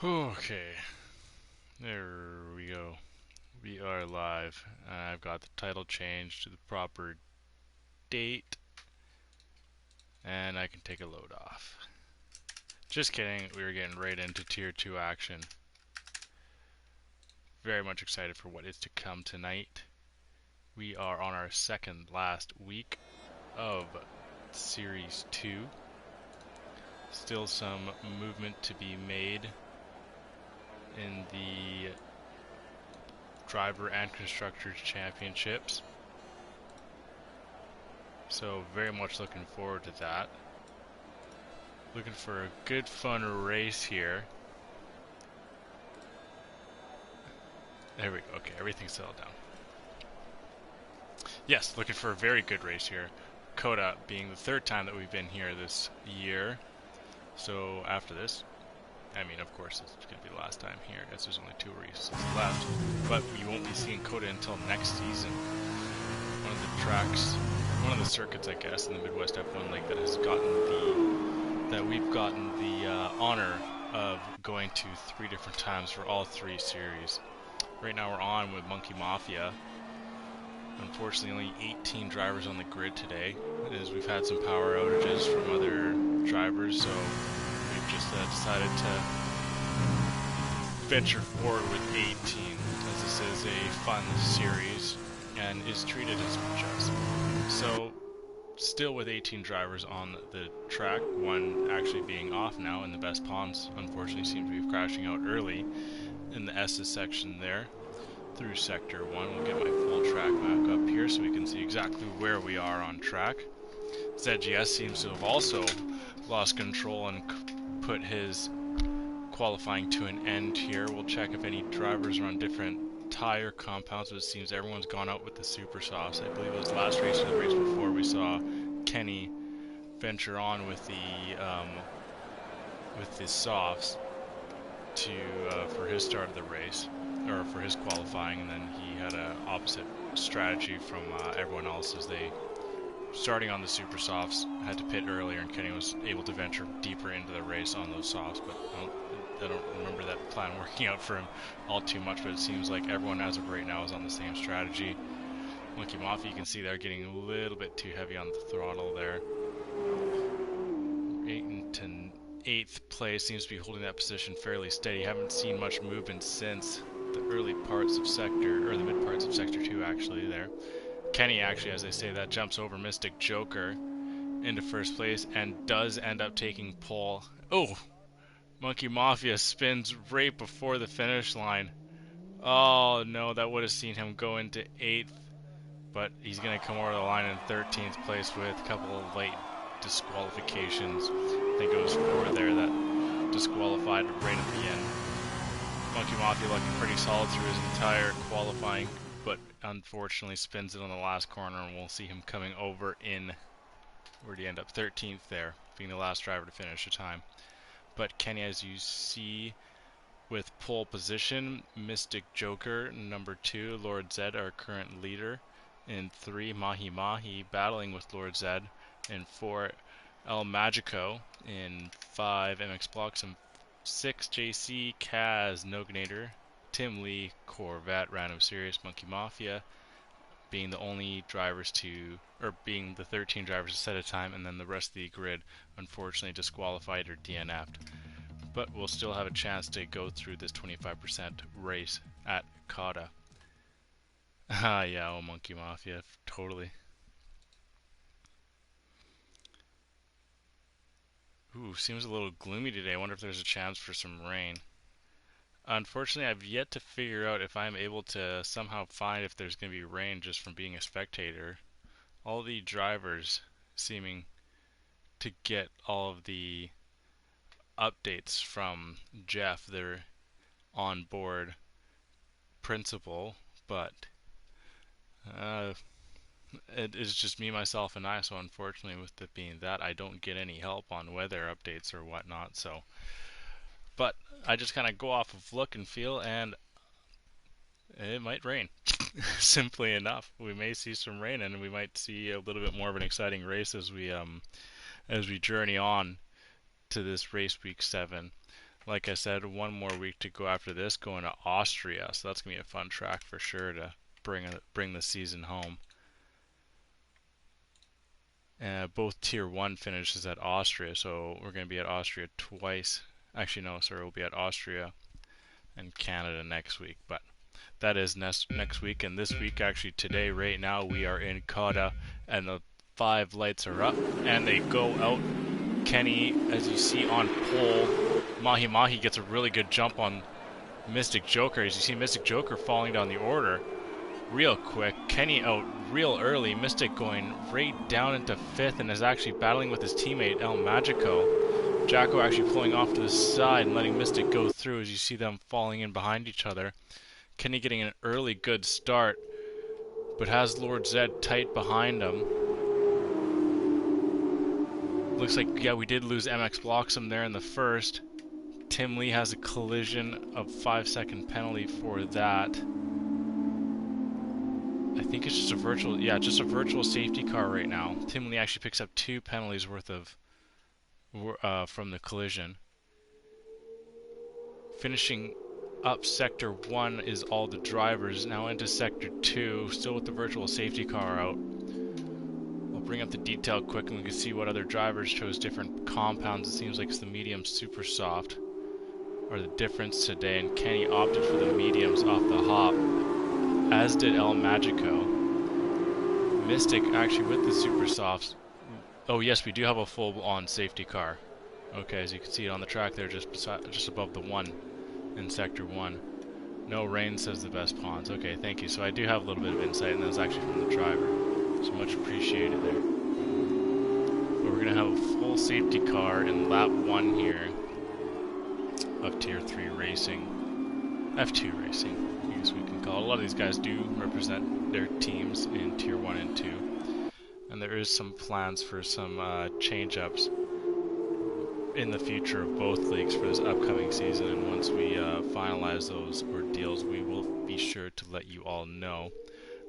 Okay, there we go. We are live. I've got the title changed to the proper date, and I can take a load off. Just kidding, we were getting right into Tier 2 action. Very much excited for what is to come tonight. We are on our second last week of Series 2. Still some movement to be made in the Driver and Constructors Championships. So very much looking forward to that. Looking for a good fun race here. There we go. Okay, everything's settled down. Yes, looking for a very good race here. COTA being the third time that we've been here this year. So after this, I mean, of course, it's going to be the last time here as there's only 2 races left. But we won't be seeing COTA until next season. One of the tracks, one of the circuits, I guess, in the Midwest F1 League that has we've gotten the honor of going to 3 different times for all 3 series. Right now we're on with Monkey Mafia. Unfortunately, only 18 drivers on the grid today, as we've had some power outages from other drivers, so we've just decided to venture forward with 18, as this is a fun series and is treated as such as. So, still with 18 drivers on the track, one actually being off now, and the best Pawns unfortunately seem to be crashing out early in the S's section there through Sector 1. We'll get my full track back up here so we can see exactly where we are on track. ZGS seems to have also lost control and put his qualifying to an end here. We'll check if any drivers are on different tire compounds, but it seems everyone's gone out with the super softs. I believe it was the last race or the race before we saw Kenny venture on with the softs to for his start of the race, or for his qualifying, and then he had an opposite strategy from everyone else, as they, starting on the super softs, had to pit earlier, and Kenny was able to venture deeper into the race on those softs, but I don't remember that plan working out for him all too much, but it seems like everyone as of right now is on the same strategy. Monkey Mafia, you can see they're getting a little bit too heavy on the throttle there. 8th place, seems to be holding that position fairly steady. Haven't seen much movement since the early parts of Sector, or the mid parts of Sector 2 actually there. Kenny actually, as I say that, jumps over Mystic Joker into first place and does end up taking pole. Oh! Monkey Mafia spins right before the finish line. Oh no, that would have seen him go into 8th, but he's going to come over the line in 13th place with a couple of late disqualifications. I think it was 4 there that disqualified right at the end. Monkey Mafia looking pretty solid through his entire qualifying, but unfortunately spins it on the last corner, and we'll see him coming over in, where did he end up? 13th there, being the last driver to finish a time. But Kenny, as you see, with pole position, Mystic Joker, number 2, Lord Zed, our current leader. In 3, Mahi Mahi, battling with Lord Zed. In 4, El Magico. In 5, MX Blocks. In 6, JC, Kaz, Noganator, Tim Lee, Corvette, Random Serious, Monkey Mafia, being the only drivers to, or being the 13 drivers to set a time, and then the rest of the grid unfortunately disqualified or DNF'd. But we'll still have a chance to go through this 25% race at COTA. Ah, yeah, oh, Monkey Mafia, totally. Ooh, seems a little gloomy today. I wonder if there's a chance for some rain. Unfortunately, I've yet to figure out if I'm able to somehow find if there's going to be rain just from being a spectator. All the drivers seeming to get all of the updates from Jeff, their on-board principal, but it is just me, myself, and I, so unfortunately with it being that, I don't get any help on weather updates or whatnot, so. But I just kind of go off of look and feel, and it might rain. Simply enough. We may see some rain, and we might see a little bit more of an exciting race as we journey on to this race week 7. like I said, one more week to go after this, going to Austria. So that's gonna be a fun track for sure to bring the season home. Both Tier 1 finishes at Austria, so we're going to be at Austria twice. Actually, no, sorry, we'll be at Austria and Canada next week. But that is next week, and this week, actually today, right now, we are in COTA, and the 5 lights are up, and they go out. Kenny, as you see on pole, Mahi Mahi gets a really good jump on Mystic Joker. As you see Mystic Joker falling down the order real quick. Kenny out real early. Mystic going right down into 5th and is actually battling with his teammate El Magico. Jacko actually pulling off to the side and letting Mystic go through as you see them falling in behind each other. Kenny getting an early good start, but has Lord Zed tight behind him. Looks like, yeah, we did lose MX Bloxham there in the first. Tim Lee has a collision of 5-second penalty for that. I think it's just a virtual, yeah, just a virtual safety car right now. Tim Lee actually picks up 2 penalties worth of from the collision. Finishing up Sector 1 is all the drivers. Now into Sector 2, still with the virtual safety car out. I'll bring up the detail quick and we can see what other drivers chose different compounds. It seems like it's the medium super soft are the difference today, and Kenny opted for the mediums off the hop, as did El Magico. Mystic actually with the super softs. Oh yes, we do have a full-on safety car. Okay, as you can see it on the track there, just above the 1 in Sector 1. No rain, says the best pawns. Okay, thank you. So I do have a little bit of insight, and that's actually from the driver. So much appreciated there. But we're gonna have a full safety car in lap 1 here of Tier 3 racing, F2 racing. I guess we can call it. A lot of these guys do represent their teams in Tier 1 and 2. And there is some plans for some change-ups in the future of both leagues for this upcoming season. And once we finalize those ordeals, we will be sure to let you all know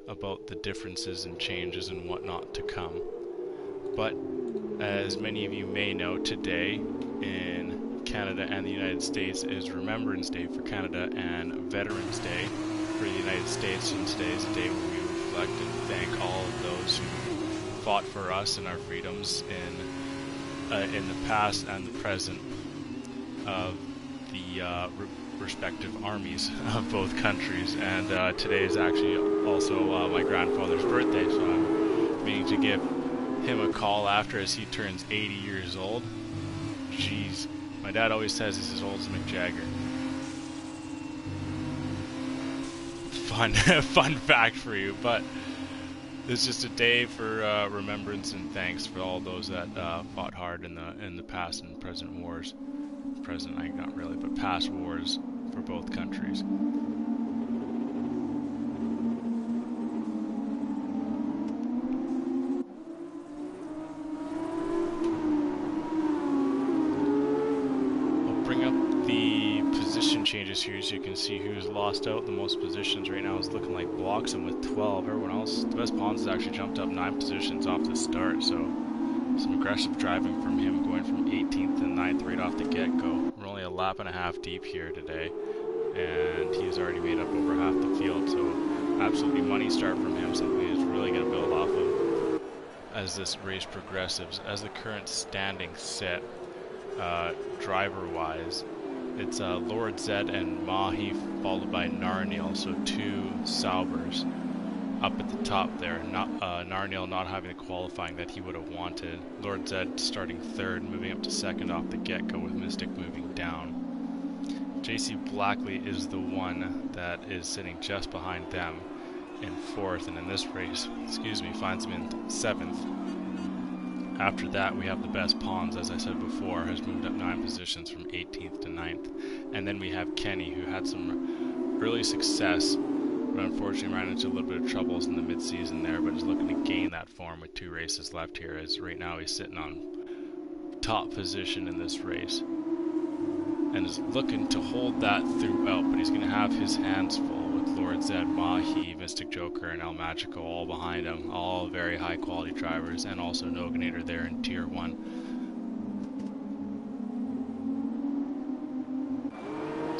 about the differences and changes and whatnot to come. But as many of you may know, today in Canada and the United States is Remembrance Day for Canada and Veterans Day for the United States, and today is a day where we reflect and thank all of those who fought for us and our freedoms in the past and the present of the respective armies of both countries. And today is actually also my grandfather's birthday, so I'm meaning to give him a call after, as he turns 80 years old. Jeez. My dad always says he's as old as Mick Jagger. Fun fact for you, but it's just a day for remembrance and thanks for all those that fought hard in the past and present wars. Present, not really, but past wars for both countries. Changes here, so you can see who's lost out the most positions right now. Is looking like Bloxham with 12. Everyone else, the best pawns, has actually jumped up 9 positions off the start, so some aggressive driving from him, going from 18th to 9th right off the get-go. We're only a lap and a half deep here today, and he's already made up over half the field, so absolutely money start from him, something he's really going to build off of as this race progresses. As the current standing set, driver-wise, it's Lord Zed and Mahi, followed by Narniel, so 2 Saubers up at the top there. Narniel not having the qualifying that he would have wanted. Lord Zed starting 3rd, moving up to 2nd off the get-go, with Mystic moving down. JC Blackley is the one that is sitting just behind them in 4th, and in this race, finds him in 7th. After that, we have the best pawns, as I said before, has moved up 9 positions from 18th to 9th. And then we have Kenny, who had some early success, but unfortunately ran into a little bit of troubles in the mid-season there, but is looking to gain that form with 2 races left here, as right now he's sitting on top position in this race. And is looking to hold that throughout, but he's going to have his hands full with Lord Zed, Mahi, Mystic Joker, and El Magico all behind him. All very high quality drivers, and also Noganator there in Tier 1.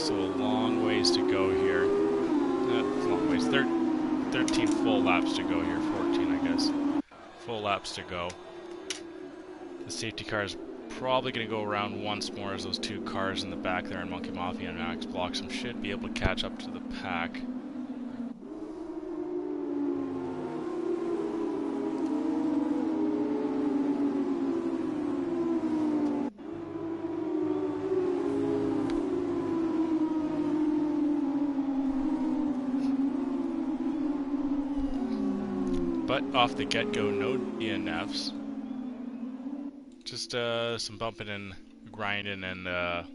So a long ways to go here. That's a long ways. 13 full laps to go here. 14, I guess. Full laps to go. The safety car is probably going to go around once more as those two cars in the back there in Monkey Mafia and Max Bloxham should be able to catch up to the pack. But off the get-go, no DNFs. Just some bumping and grinding and a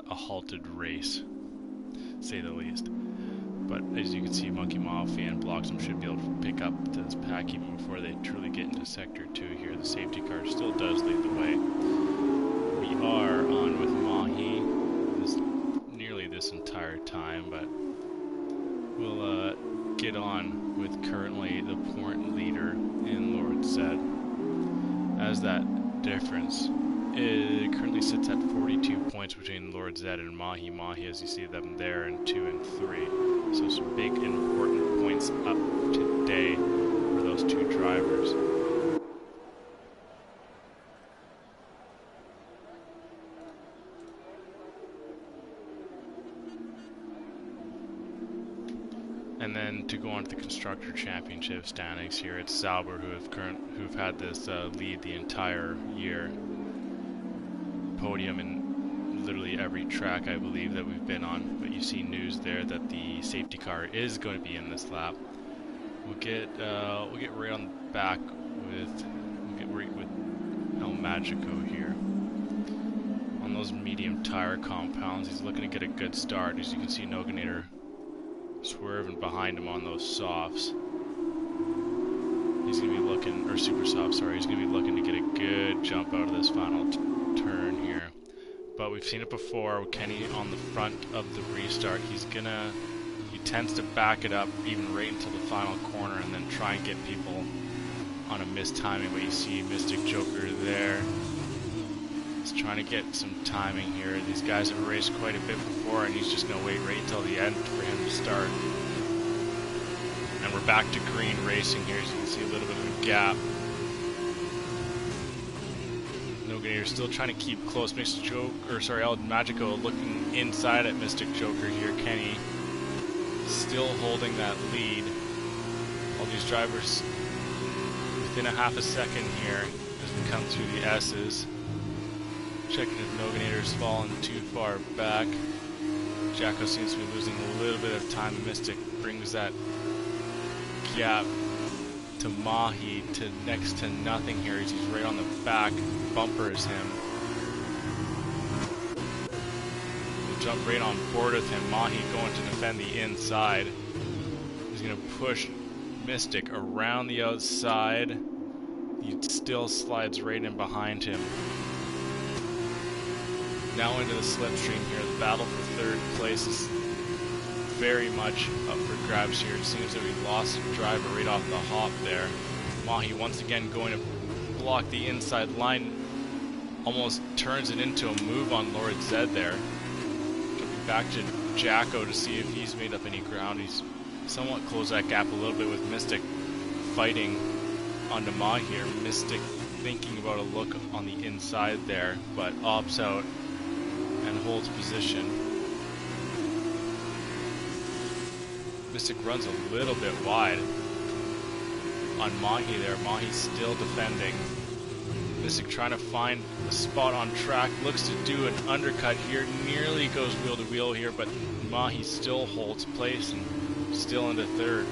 halted race, say the least. But as you can see, Monkey Mafia and Bloxham should be able to pick up to this pack even before they truly get into Sector 2 here. The safety car still does lead the way. We are on with Mahi nearly this entire time, but we'll get on with currently the point leader in Lord Zed. As that difference, it currently sits at 42 points between Lord Zed and Mahi. Mahi, as you see them there, in 2 and 3. So some big important points up today for those two drivers. And then to go on to the Constructor Championship standings here, it's Sauber who've had this lead the entire year. Podium in literally every track I believe that we've been on. But you see news there that the safety car is going to be in this lap. We'll get right on the back with El Magico here. On those medium tire compounds, he's looking to get a good start. As you can see, Noganator swerving behind him on those softs. He's going to be looking, or super soft, sorry, he's going to be looking to get a good jump out of this final turn here. But we've seen it before, Kenny on the front of the restart, he tends to back it up even right until the final corner and then try and get people on a missed timing. But you see Mystic Joker there. He's trying to get some timing here. These guys have raced quite a bit before, and he's just going to wait right until the end for him to start. And we're back to green racing here, as you can see a little bit of a gap. Noganator still trying to keep close. El Magico looking inside at Mystic Joker here. Kenny still holding that lead. All these drivers within a half a second here as we come through the S's. Checking if Noganator's fallen too far back. Jacko seems to be losing a little bit of time. Mystic brings that gap to Mahi to next to nothing here as he's right on the back. Bumpers him. We'll jump right on board with him. Mahi going to defend the inside. He's going to push Mystic around the outside. He still slides right in behind him. Now into the slipstream here. The battle for third place is very much up for grabs here. It seems that we lost a driver right off the hop there. Mahi once again going to block the inside line. Almost turns it into a move on Lord Zed there. Jumping back to Jacko to see if he's made up any ground. He's somewhat closed that gap a little bit with Mystic fighting onto Mahi here. Mystic thinking about a look on the inside there, but opts out and holds position. Mystic runs a little bit wide on Mahi there. Mahi's still defending. Mystic trying to find a spot on track. Looks to do an undercut here. Nearly goes wheel to wheel here, but Mahi still holds place and still into third.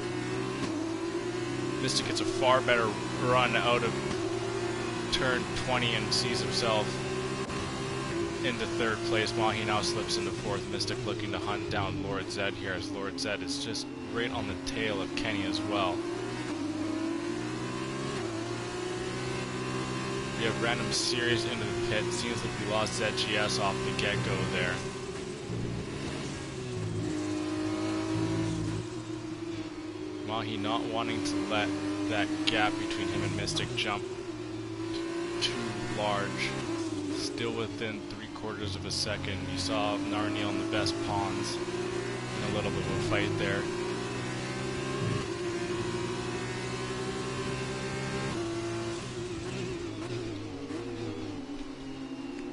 Mystic gets a far better run out of turn 20 and sees himself into third place. Mahi now slips into fourth. Mystic looking to hunt down Lord Zed here, as Lord Zed is just right on the tail of Kenny as well. We have random series into the pit. Seems like we lost ZGS off the get-go there. Mahi not wanting to let that gap between him and Mystic jump too large. Still within 3/4 of a second. You saw Narniel in the best pawns in a little bit of a fight there.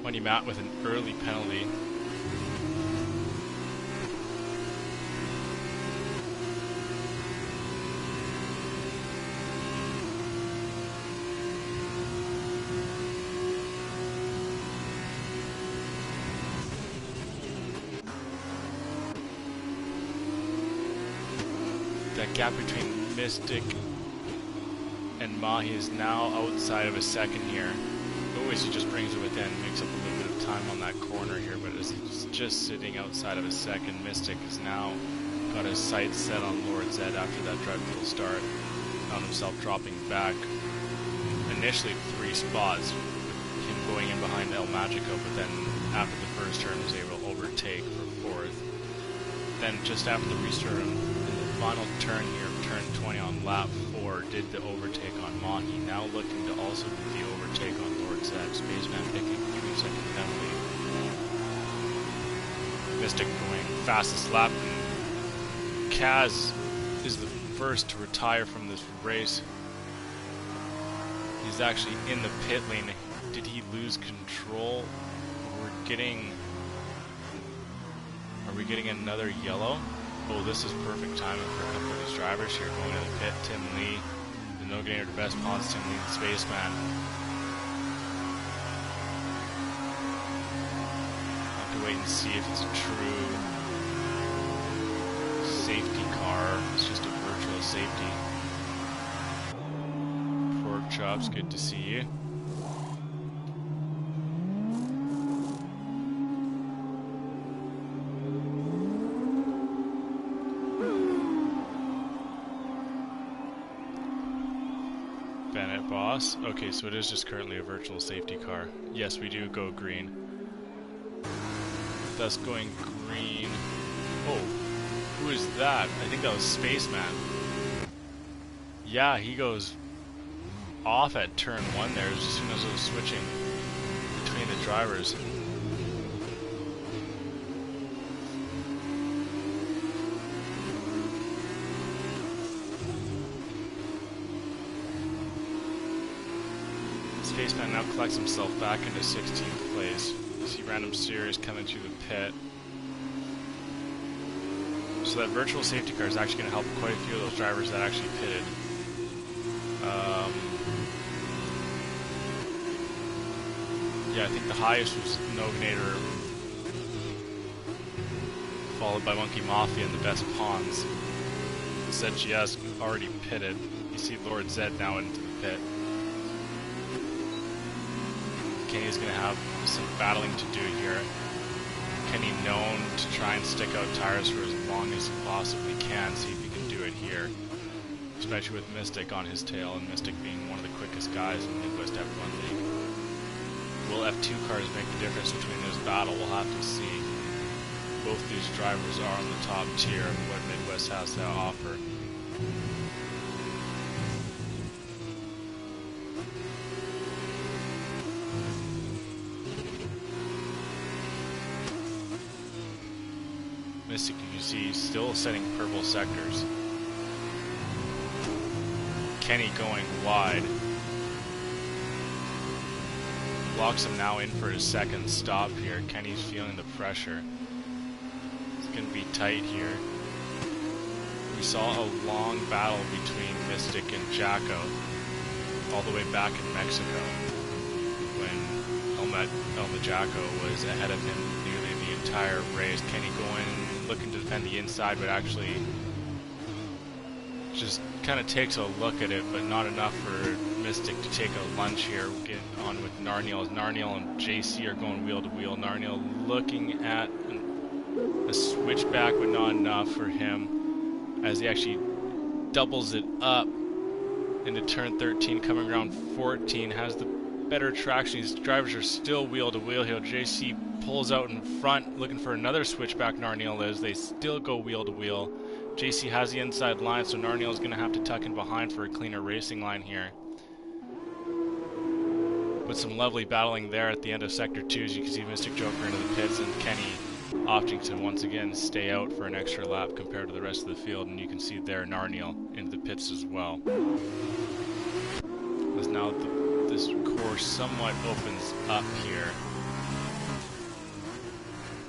Money Matt with an early penalty. That gap between Mystic and Mahi is now outside of a second here. Always he just brings it within, makes up a little bit of time on that corner here, but as he's just sitting outside of a second, Mystic has now got his sights set on Lord Zed after that dreadful start. Found himself dropping back initially 3 spots, him going in behind El Magico, but then after the first turn was able to overtake for 4th. Then just after the restart in the final turn here, turn 20 on lap 4, did the overtake on Mahi, now looking to also do the overtake on Lord Zed. Spaceman picking 3-second penalty. Mystic going fastest lap, and Kaz is the first to retire from this race. He's actually in the pit lane. Did he lose control? Are we getting another yellow? Oh, this is perfect timing for a couple of these drivers here going to the pit. Tim Lee, the no-gainer to best pawns, Tim Lee, the Spaceman. I'll have to wait and see if it's a true safety car. It's just a virtual safety. Pork Chops, good to see you. Boss. Okay, so it is just currently a virtual safety car. Yes, we do go green. Thus going green. Oh, who is that? I think that was Spaceman. Yeah, he goes off at turn 1 there as soon as I was switching between the drivers. Spaceman now collects himself back into 16th place. You see Random Series coming through the pit. So that virtual safety car is actually going to help quite a few of those drivers that actually pitted. Yeah, I think the highest was Nognator, followed by Monkey Mafia and the best pawns. Zed GS already pitted. You see Lord Zed now into the pit. Kenny's going to have some battling to do here. Kenny known to try and stick out tires for as long as he possibly can, see if he can do it here. Especially with Mystic on his tail, and Mystic being one of the quickest guys in the Midwest F1 League. Will F2 cars make the difference between this battle? We'll have to see. Both these drivers are on the top tier of what Midwest has to offer. Mystic, you can see, still setting purple sectors. Kenny going wide. Locks him now in for his second stop here. Kenny's feeling the pressure. It's going to be tight here. We saw a long battle between Mystic and Jacko all the way back in Mexico when Elma Jacko was ahead of him nearly the entire race. Kenny going, looking to defend the inside, but actually just kind of takes a look at it, but not enough for Mystic to take a lunge here. We'll get on with Narniel as Narniel and JC are going wheel to wheel. Narniel looking at a switchback, but not enough for him as he actually doubles it up into turn 13, coming around 14, has the better traction. These drivers are still wheel to wheel here. JC pulls out in front, looking for another switchback. Narniel is. They still go wheel to wheel. JC has the inside line, so Narniel is going to have to tuck in behind for a cleaner racing line here. But some lovely battling there at the end of Sector 2, as you can see Mystic Joker into the pits, and Kenny opting to once again stay out for an extra lap compared to the rest of the field, and you can see there Narniel into the pits as well. As now this course somewhat opens up here.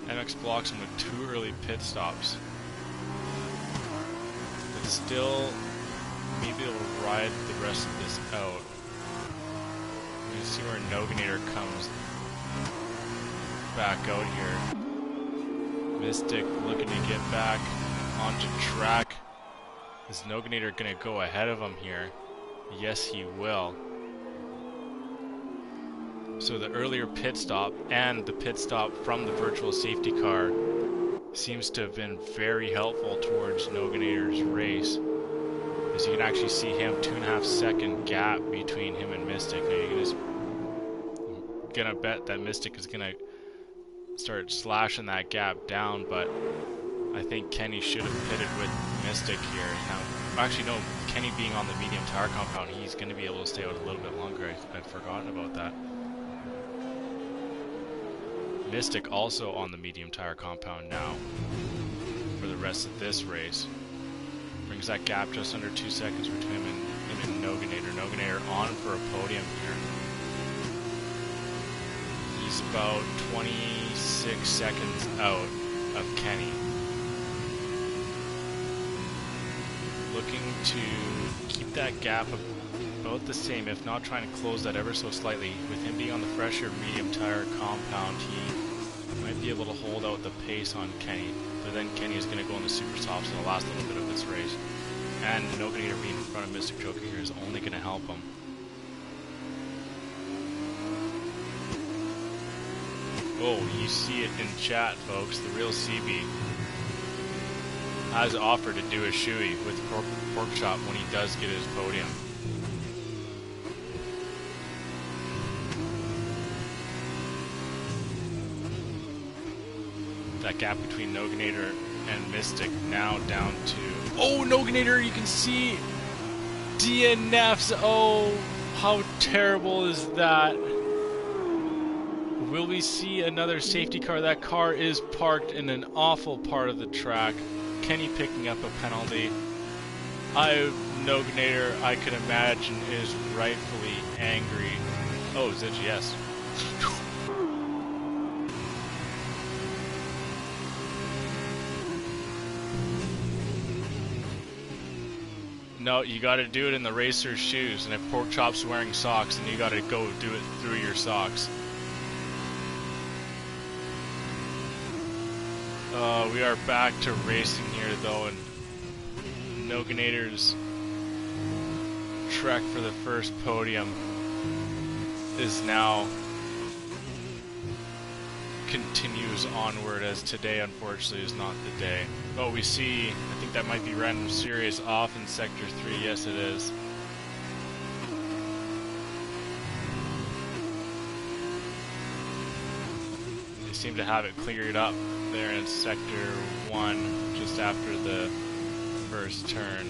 MX blocks him with 2 early pit stops. But still, maybe he'll ride the rest of this out. You can see where Noganator comes back out here. Mystic looking to get back onto track. Is Noganator going to go ahead of him here? Yes, he will. So the earlier pit stop and the pit stop from the virtual safety car seems to have been very helpful towards Noganator's race. As you can actually see him, 2.5 second gap between him and Mystic. Now you're gonna bet that Mystic is gonna start slashing that gap down, but I think Kenny should have pitted with Mystic here. Now, actually no, Kenny being on the medium tire compound, he's gonna be able to stay out a little bit longer. I'd forgotten about that. Mystic also on the medium tire compound now for the rest of this race. Brings that gap just under 2 seconds between him and Noganator. Noganator on for a podium here. He's about 26 seconds out of Kenny. Looking to keep that gap about the same, if not trying to close that ever so slightly. With him being on the fresher medium tire compound, he might be able to hold out the pace on Kenny. But then Kenny is going to go on the super softs in the last little bit of this race. And Noganator being in front of Mystic Joker here is only going to help him. Oh, you see it in chat, folks. The real CB has offered to do a shoey with Pork Chop when he does get his podium. That gap between Noganator and Mystic now down to... Oh, Noganator, you can see DNFs. Oh, how terrible is that? Will we see another safety car? That car is parked in an awful part of the track. Kenny picking up a penalty. Noganator, I could imagine, is rightfully angry. Oh, ZGS. No, you gotta do it in the racer's shoes, and if Pork Chop's wearing socks, then you gotta go do it through your socks. We are back to racing here, though, and Noganator's trek for the first podium is now continues onward, as today unfortunately is not the day. But we see, I think that might be Random Series off in Sector 3. Yes, it is. They seem to have it cleared up there in Sector 1 just after the first turn.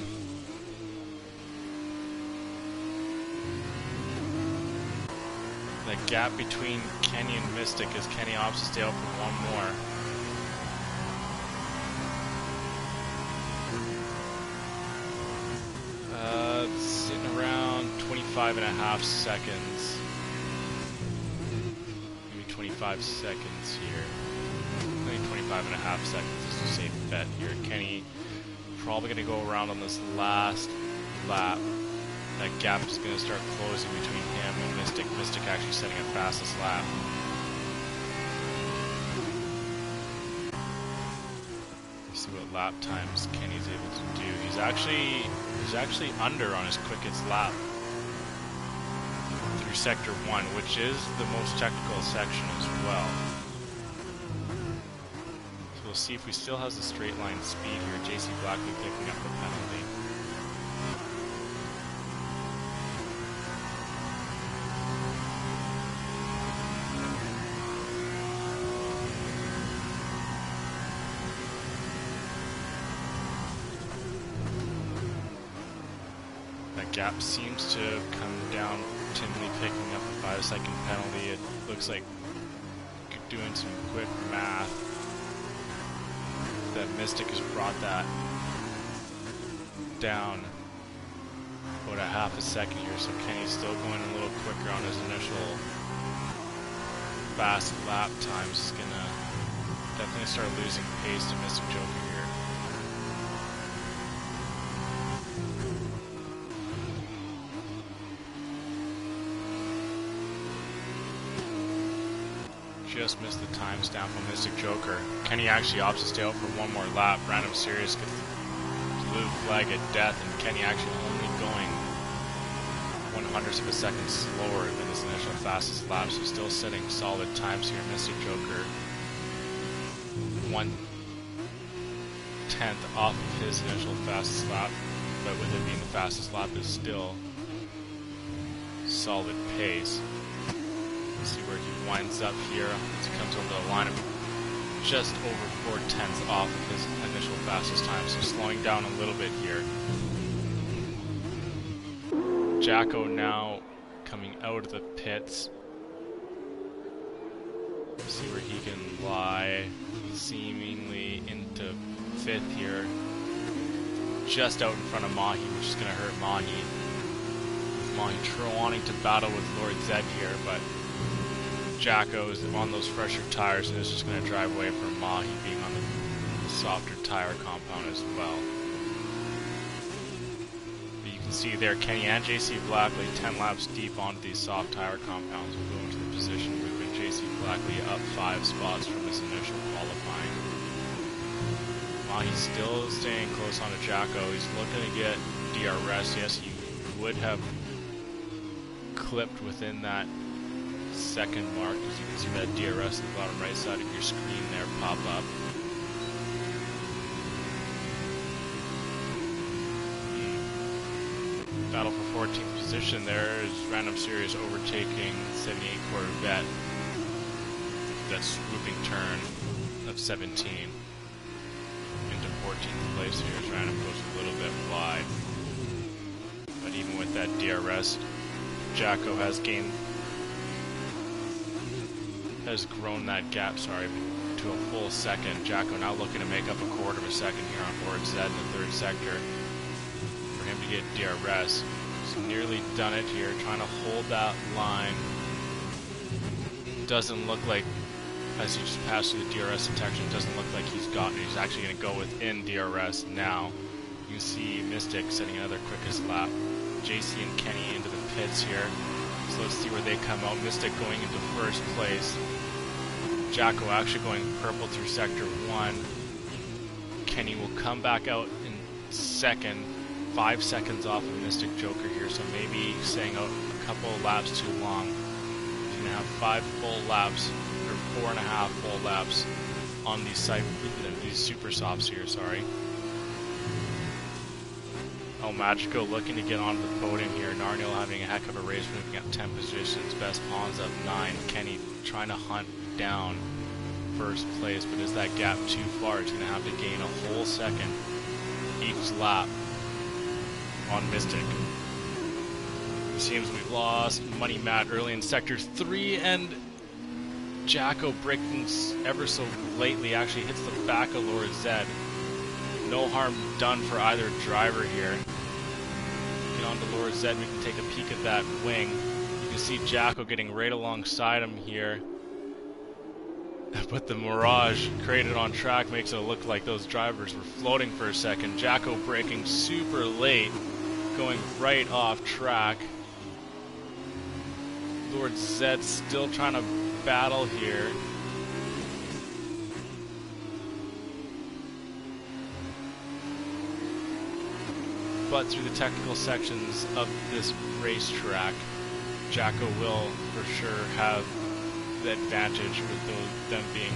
The gap between Kenny and Mystic as Kenny opts to stay out for one more. Sitting around 25.5 seconds. Maybe 25 seconds here. Maybe 25.5 seconds is a safe bet here. Kenny probably going to go around on this last lap. That gap is going to start closing between him and Mystic. Mystic actually setting a fastest lap. Let's see what lap times Kenny's able to do. He's actually under on his quickest lap through Sector 1, which is the most technical section as well. So we'll see if we still has the straight line speed here. JC Blackley picking up the penalty. Gap seems to come down, Timley picking up a 5-second penalty. It looks like, doing some quick math, that Mystic has brought that down about a half a second here, so Kenny's still going a little quicker on his initial fast lap times. He's gonna definitely start losing pace to Mystic Joker here. Just missed the time stamp on Mystic Joker. Kenny actually opts to stay out for one more lap. Random Serious gets the blue flag at death, and Kenny actually only going 1/100th of a second slower than his initial fastest lap, so still setting solid times here. Mystic Joker 1/10 off of his initial fastest lap, but with it being the fastest lap is still solid pace. See where he winds up here as he comes over the line of just over 4/10 off of his initial fastest time, so slowing down a little bit here. Jacko now coming out of the pits. See where he can lie, seemingly into 5th here, just out in front of Mahi, which is going to hurt Mahi. Mahi wanting to battle with Lord Zed here, but Jacko is on those fresher tires and is just going to drive away from Mahi being on the softer tire compound as well. But you can see there Kenny and JC Blackley 10 laps deep onto these soft tire compounds will go into the position with JC Blackley up 5 spots from his initial qualifying. Mahi's still staying close onto Jacko. He's looking to get DRS. Yes, he would have clipped within that second mark, as you can see that DRS in the bottom right side of your screen there pop up. Battle for 14th position there is Random Serious overtaking 78 Corvette. That swooping turn of 17 into 14th place here as Random goes a little bit wide. But even with that DRS, Jacko has grown that gap, to a full second. Jacko now looking to make up a 1/4 of a second here on Lord Zed in the 3rd sector for him to get DRS. He's nearly done it here, trying to hold that line. Doesn't look like, as he just passed through the DRS detection, doesn't look like he's gotten it. He's actually going to go within DRS now. You can see Mystic setting another quickest lap. JC and Kenny into the pits here. So let's see where they come out. Mystic going into 1st place. Jacko actually going purple through sector 1. Kenny will come back out in 2nd, 5 seconds off of Mystic Joker here, so maybe staying out a couple of laps too long. He's going to have 5 full laps, or 4.5 full laps on these super softs here, Oh, Magico looking to get onto the podium here. Narniel having a heck of a race, moving up 10 positions. Best Pawns up 9. Kenny trying to hunt down 1st place, but is that gap too far? It's going to have to gain a whole second each lap on Mystic. It seems we've lost Money Matt early in sector 3, and Jacko breaking ever so lately actually hits the back of Lord Zed. No harm done for either driver here. Get on to Lord Zed, we can take a peek at that wing. You can see Jacko getting right alongside him here. But the mirage created on track makes it look like those drivers were floating for a second. Jacko braking super late, going right off track. Lord Zed still trying to battle here. But through the technical sections of this racetrack, Jacko will for sure have the advantage with them being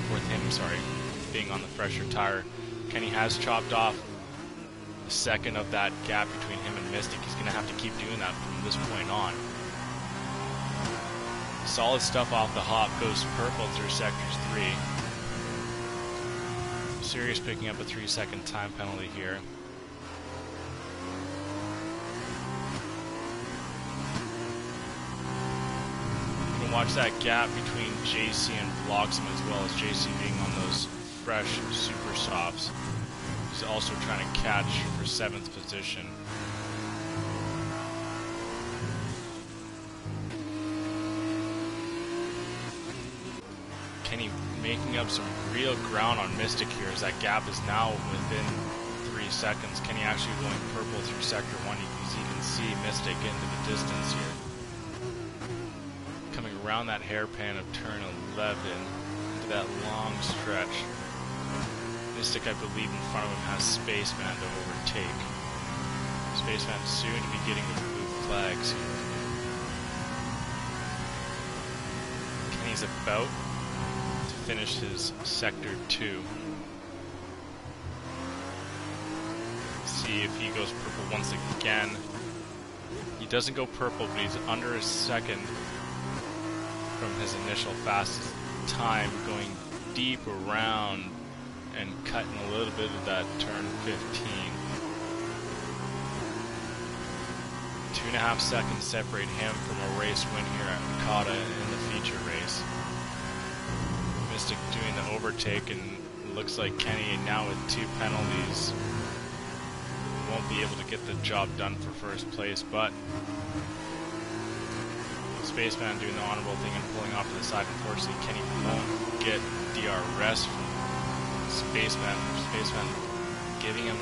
being on the fresher tire. Kenny has chopped off a second of that gap between him and Mystic. He's going to have to keep doing that from this point on. Solid stuff off the hop, goes purple through sectors 3. Sirius picking up a 3-second time penalty here. And watch that gap between JC and Bloxham, as well as JC being on those fresh super softs. He's also trying to catch for 7th position. Kenny making up some real ground on Mystic here, as that gap is now within 3 seconds. Kenny actually going purple through sector 1, as you can see Mystic into the distance here. Coming around that hairpin of turn 11 into that long stretch. Mystic, I believe, in front of him has Spaceman to overtake. Spaceman soon to be getting the blue flags here. Kenny's about to finish his sector 2. See if he goes purple once again. He doesn't go purple, but he's under a second from his initial fastest time, going deep around and cutting a little bit of that turn 15. 2.5 seconds separate him from a race win here at COTA in the feature race. Mystic doing the overtake, and looks like Kenny now with 2 penalties won't be able to get the job done for first place, but Spaceman doing the honorable thing and pulling off to the side. Unfortunately, Kenny won't get DRS from Spaceman. Spaceman giving him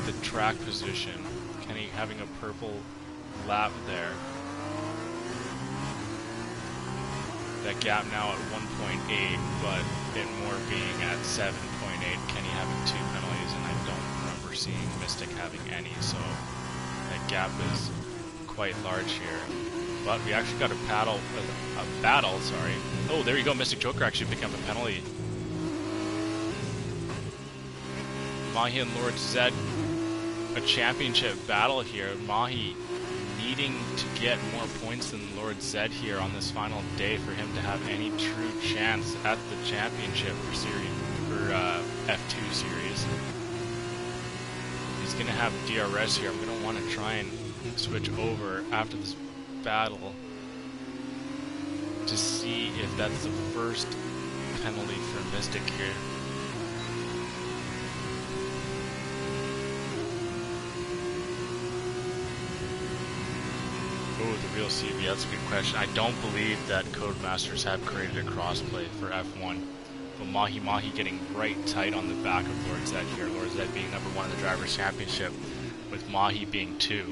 the track position. Kenny having a purple lap there. That gap now at 1.8, but Benmore being at 7.8. Kenny having 2 penalties, and I don't remember seeing Mystic having any, so that gap is quite large here. But we actually got a battle. Oh, there you go. Mystic Joker actually picking up a penalty. Mahi and Lord Zed, a championship battle here. Mahi needing to get more points than Lord Zed here on this final day for him to have any true chance at the championship for F2 series. He's going to have DRS here. I'm going to want to try and switch over after this battle to see if that's the first penalty for Mystic here. Oh, the real CV, that's a good question. I don't believe that Codemasters have created a crossplay for F1. But Mahi getting right tight on the back of Lord Zed here. Lord Zed being number 1 in the Drivers' Championship, with Mahi being 2.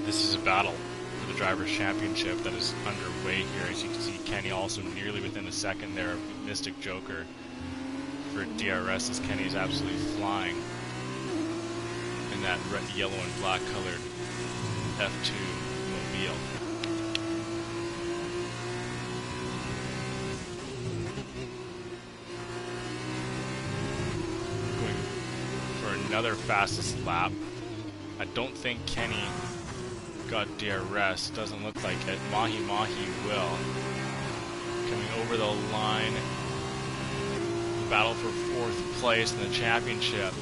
This is a battle for the Drivers' Championship that is underway here. As you can see, Kenny also nearly within a second there of Mystic Joker for DRS, as Kenny is absolutely flying in that red, yellow, and black colored F2 mobile. Going for another fastest lap. I don't think Kenny got DRS. Doesn't look like it. Mahi will. Coming over the line. Battle for 4th place in the championship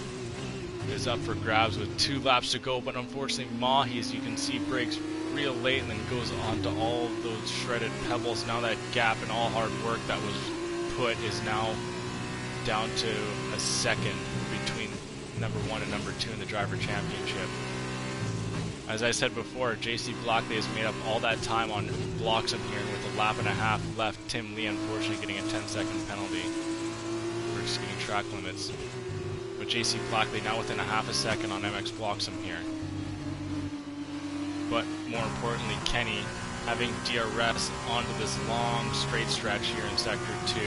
is up for grabs with 2 laps to go, but unfortunately Mahi, as you can see, breaks real late and then goes on to all of those shredded pebbles. Now that gap and all hard work that was put is now down to a second between number 1 and number 2 in the driver championship. As I said before, JC Blockley has made up all that time on Bloxham here, and with a lap and a half left, Tim Lee unfortunately getting a 10-second penalty for exceeding track limits. But JC Blackley now within a half a second on MX Bloxham here. But more importantly, Kenny having DRS onto this long straight stretch here in Sector 2.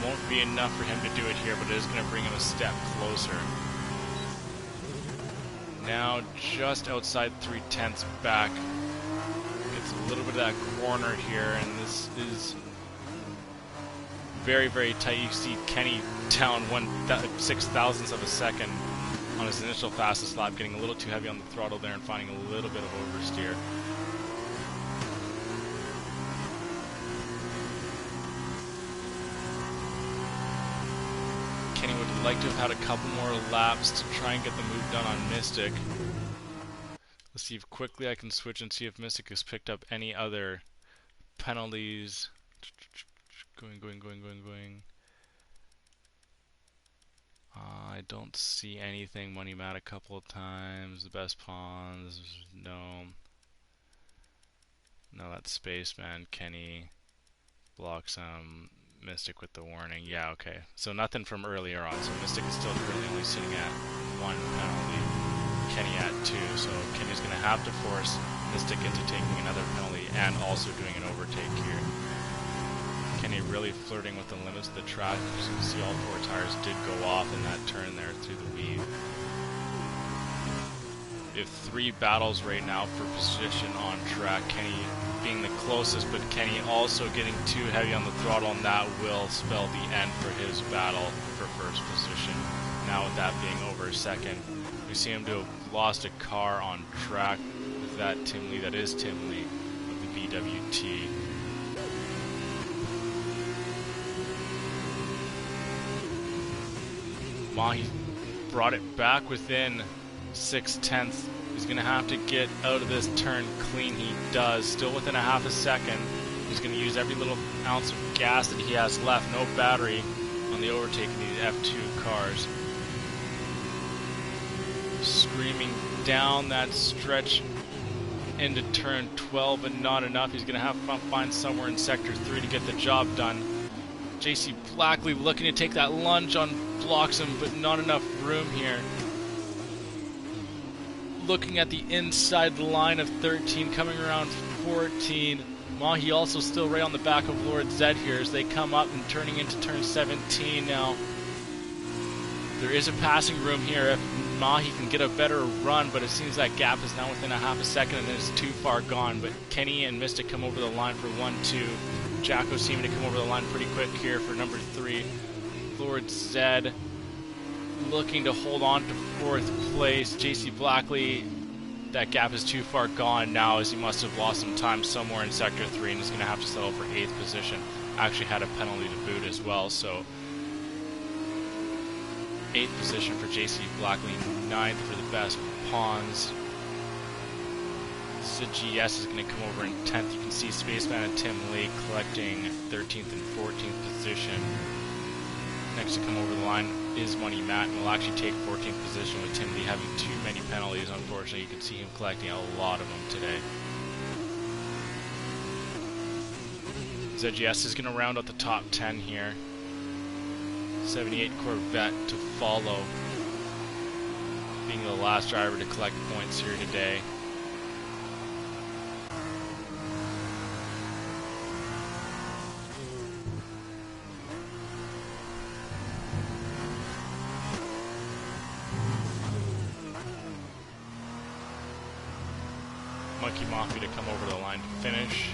Won't be enough for him to do it here, but it is going to bring him a step closer. Now just outside 3/10 back. Gets a little bit of that corner here, and this is very, very tight. You see Kenny down 1/6,000th of a second on his initial fastest lap, getting a little too heavy on the throttle there and finding a little bit of oversteer. Kenny would like to have had a couple more laps to try and get the move done on Mystic. Let's see if quickly I can switch and see if Mystic has picked up any other penalties. Going. I don't see anything. Money mat a couple of times. The best pawns. No. No, that's Spaceman. Kenny blocks Mystic with the warning. Yeah, okay. So nothing from earlier on. So Mystic is still currently only sitting at 1 penalty. Kenny at 2. So Kenny's going to have to force Mystic into taking another penalty and also doing an overtake here. Kenny really flirting with the limits of the track. As you can see, all 4 tires did go off in that turn there through the weave. We have 3 battles right now for position on track. Kenny being the closest, but Kenny also getting too heavy on the throttle, and that will spell the end for his battle for first position. Now with that being over a second, we see him to have lost a car on track. Is that Tim Lee? That is Tim Lee of the BWT. Mahi brought it back within 6/10. He's going to have to get out of this turn clean. He does. Still within a half a second. He's going to use every little ounce of gas that he has left. No battery on the overtake of these F2 cars. Screaming down that stretch into turn 12, but not enough. He's going to have to find somewhere in sector 3 to get the job done. JC Blackley looking to take that lunge on Bloxham, but not enough room here. Looking at the inside line of 13, coming around 14. Mahi also still right on the back of Lord Zed here as they come up and turning into turn 17 now. There is a passing room here if Mahi can get a better run, but it seems that gap is now within a half a second and it's too far gone. But Kenny and Mystic come over the line for 1-2. Jacko seeming to come over the line pretty quick here for number 3. Lord Zed looking to hold on to 4th place. JC Blackley, that gap is too far gone now as he must have lost some time somewhere in sector 3 and is going to have to settle for 8th position. Actually had a penalty to boot as well, so 8th position for JC Blackley, 9th for the best pawns. GS is going to come over in 10th. You can see Spaceman and Tim Lee collecting 13th and 14th position. Next to come over the line is Money Matt, and will actually take 14th position with Tim Lee having too many penalties. Unfortunately, you can see him collecting a lot of them today. ZGS is going to round out the top 10 here. 78 Corvette to follow, being the last driver to collect points here today. Monkey Mafia to come over the line to finish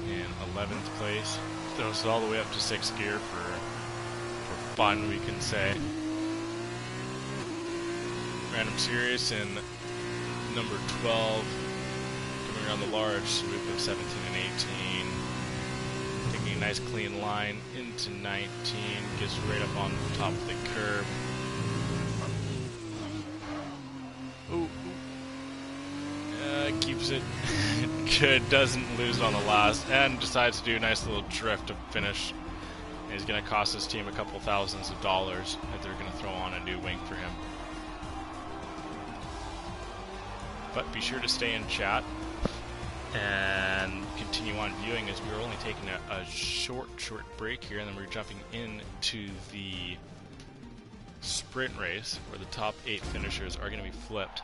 in 11th place. Throws it all the way up to 6th gear for fun, we can say. Random Serious in number 12, coming around the large swoop of 17 and 18. Taking a nice clean line into 19, gets right up on top of the curb. Keeps it good, doesn't lose on the last, and decides to do a nice little drift to finish. And he's going to cost his team a couple thousands of dollars if they're going to throw on a new wing for him. But be sure to stay in chat and continue on viewing, as we're only taking a short break here, and then we're jumping into the sprint race where the top 8 finishers are going to be flipped.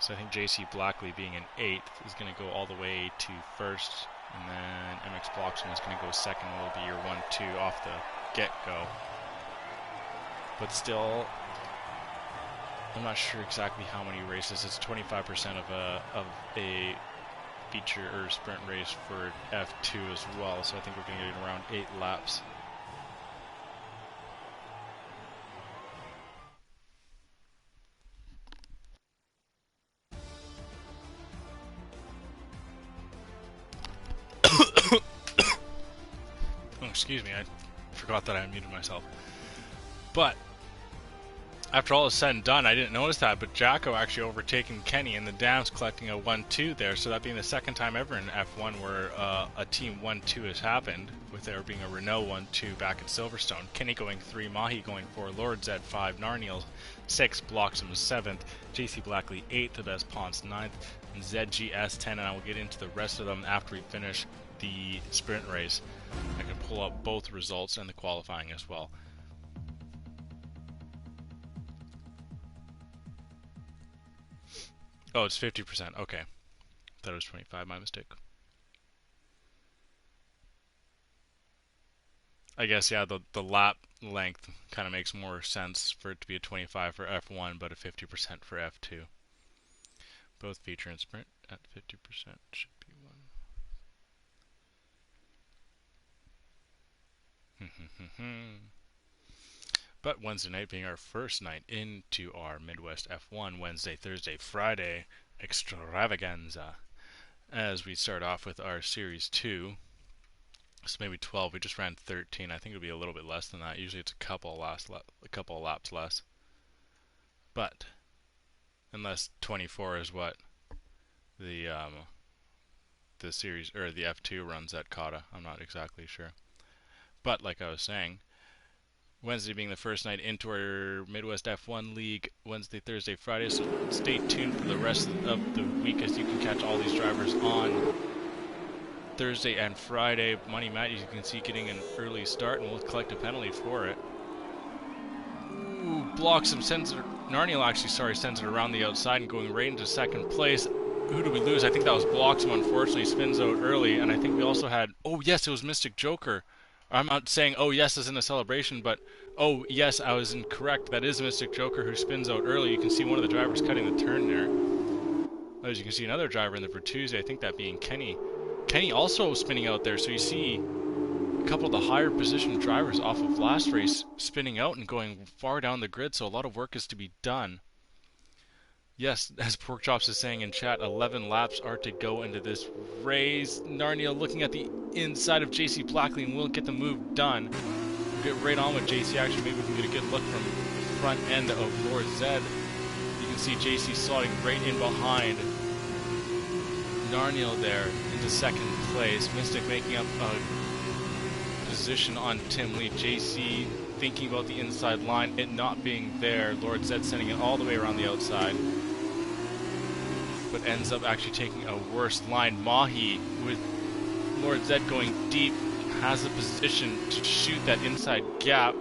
So I think JC Blackley being in 8th is going to go all the way to 1st, and then MX Bloxham is going to go 2nd, will be your 1-2 off the get-go. But still, I'm not sure exactly how many races. It's 25% of a feature or sprint race for F2 as well, so I think we're going to get around 8 laps. Excuse me, I forgot that I unmuted myself. But After all is said and done, I didn't notice that, but Jacko actually overtaking Kenny in the dams, collecting a 1-2 there. So that being the second time ever in F1 where a team 1-2 has happened, with there being a Renault 1-2 back at Silverstone. Kenny going 3, Mahi going 4, Lord Z 5, Narniel 6, Bloxham 7th, JC Blackley 8th, the best Pons 9th, and ZGS 10. And I will get into the rest of them after we finish the sprint race. I can pull up both results and the qualifying as well. Oh, it's 50%. Okay. Thought it was 25. My mistake. I guess, yeah, the lap length kind of makes more sense for it to be a 25 for F1, but a 50% for F2. Both feature and sprint at 50% should be one. But Wednesday night being our first night into our Midwest F1 Wednesday, Thursday, Friday extravaganza. As we start off with our Series 2, so maybe 12. We just ran 13. I think it'll be a little bit less than that. Usually it's a couple of laps less. But unless 24 is what the series or the F2 runs at COTA, I'm not exactly sure. But like I was saying, Wednesday being the first night into our Midwest F1 League, Wednesday, Thursday, Friday, so stay tuned for the rest of the week as you can catch all these drivers on Thursday and Friday. Money Matt, you can see, getting an early start, and we'll collect a penalty for it. Ooh, Bloxham sends it, Narniel actually, sends it around the outside and going right into second place. Who did we lose? I think that was Bloxham, unfortunately, spins out early, and I think we also had, oh yes, it was Mystic Joker. I'm not saying, oh yes, as in a celebration, but oh yes, I was incorrect. That is Mystic Joker who spins out early. You can see one of the drivers cutting the turn there. As you can see, another driver in the Bertuzzi, I think that being Kenny. Kenny also spinning out there, so you see a couple of the higher position drivers off of last race spinning out and going far down the grid, so a lot of work is to be done. Yes, as Porkchops is saying in chat, 11 laps are to go into this race. Narniel looking at the inside of JC Blackley and will get the move done. We'll get right on with JC. Actually, maybe we can get a good look from front end of Lord Zed. You can see JC slotting right in behind Narniel there into second place. Mystic making up a position on Tim Lee. JC thinking about the inside line, it not being there. Lord Zed sending it all the way around the outside, but ends up actually taking a worse line. Mahi, with Lord Zed going deep, has a position to shoot that inside gap,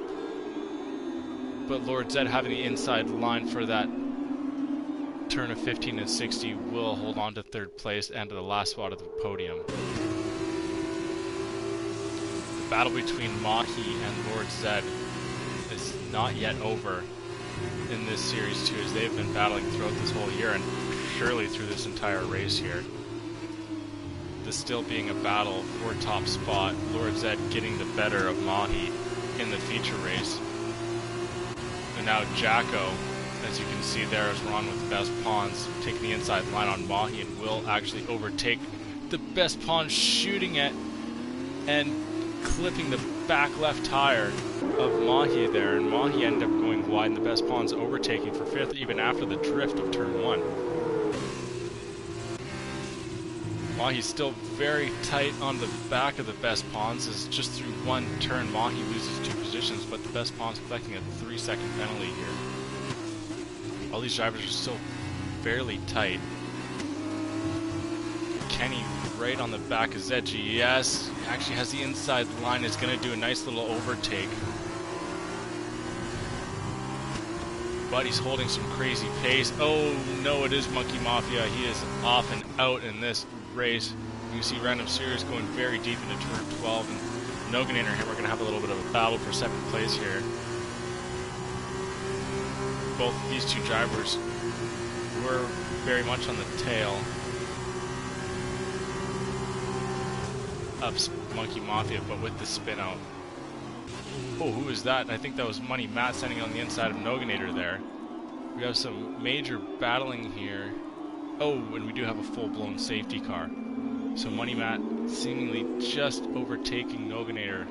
but Lord Zed having the inside line for that turn of 15 and 60 will hold on to third place and to the last spot of the podium. The battle between Mahi and Lord Zed is not yet over in this series too, as they've been battling throughout this whole year and surely through this entire race here. This still being a battle for top spot. Lord Zed getting the better of Mahi in the feature race. And now Jacko, as you can see there, as we're on with the best pawns, taking the inside line on Mahi and will actually overtake the best pawn, shooting it and clipping the back left tire of Mahi there, and Mahi ended up going wide and the best pawn's overtaking for fifth even after the drift of turn 1. Mahi's still very tight on the back of the best pawns, as just through one turn Mahi loses 2 positions, but the best pawn's collecting a 3-second penalty here. All these drivers are still fairly tight. Kenny right on the back of ZGS. Actually has the inside line, is going to do a nice little overtake. But he's holding some crazy pace. Oh no, it is Monkey Mafia. He is off and out in this race. You can see Random Series going very deep into turn 12. And Noganator and him are going to have a little bit of a battle for second place here. Both of these two drivers were very much on the tail of Monkey Mafia, but with the spin out. Oh, who is that? I think that was Money Matt standing on the inside of Noganator there. We have some major battling here. Oh, and we do have a full-blown safety car. So Money Matt seemingly just overtaking Noganator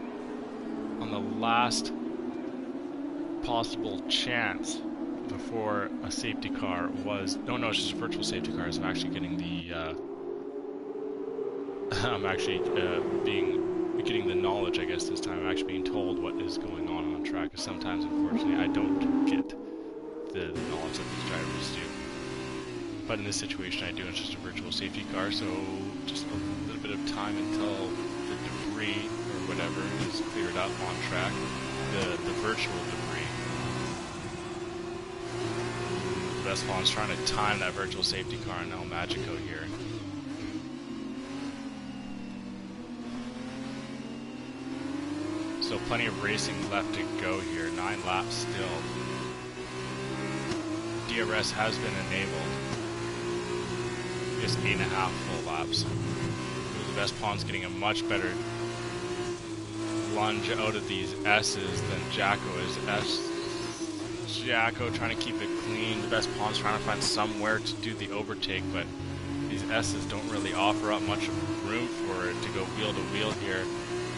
on the last possible chance before a safety car was... No, it's just a virtual safety car, so I'm actually getting the... I'm actually getting the knowledge, I guess, this time. I'm actually being told what is going on track, because sometimes, unfortunately, I don't get the knowledge that these drivers do. But in this situation, I do. It's just a virtual safety car, so just a little bit of time until the debris, or whatever, is cleared up on track. The virtual debris. Westfall's trying to time that virtual safety car in El Magico here. So plenty of racing left to go here. 9 laps still. DRS has been enabled. Just 8.5 full laps. The best pawn's getting a much better lunge out of these S's than Jacko is. Jacko trying to keep it clean. The best pawn's trying to find somewhere to do the overtake, but these S's don't really offer up much room for it to go wheel to wheel here.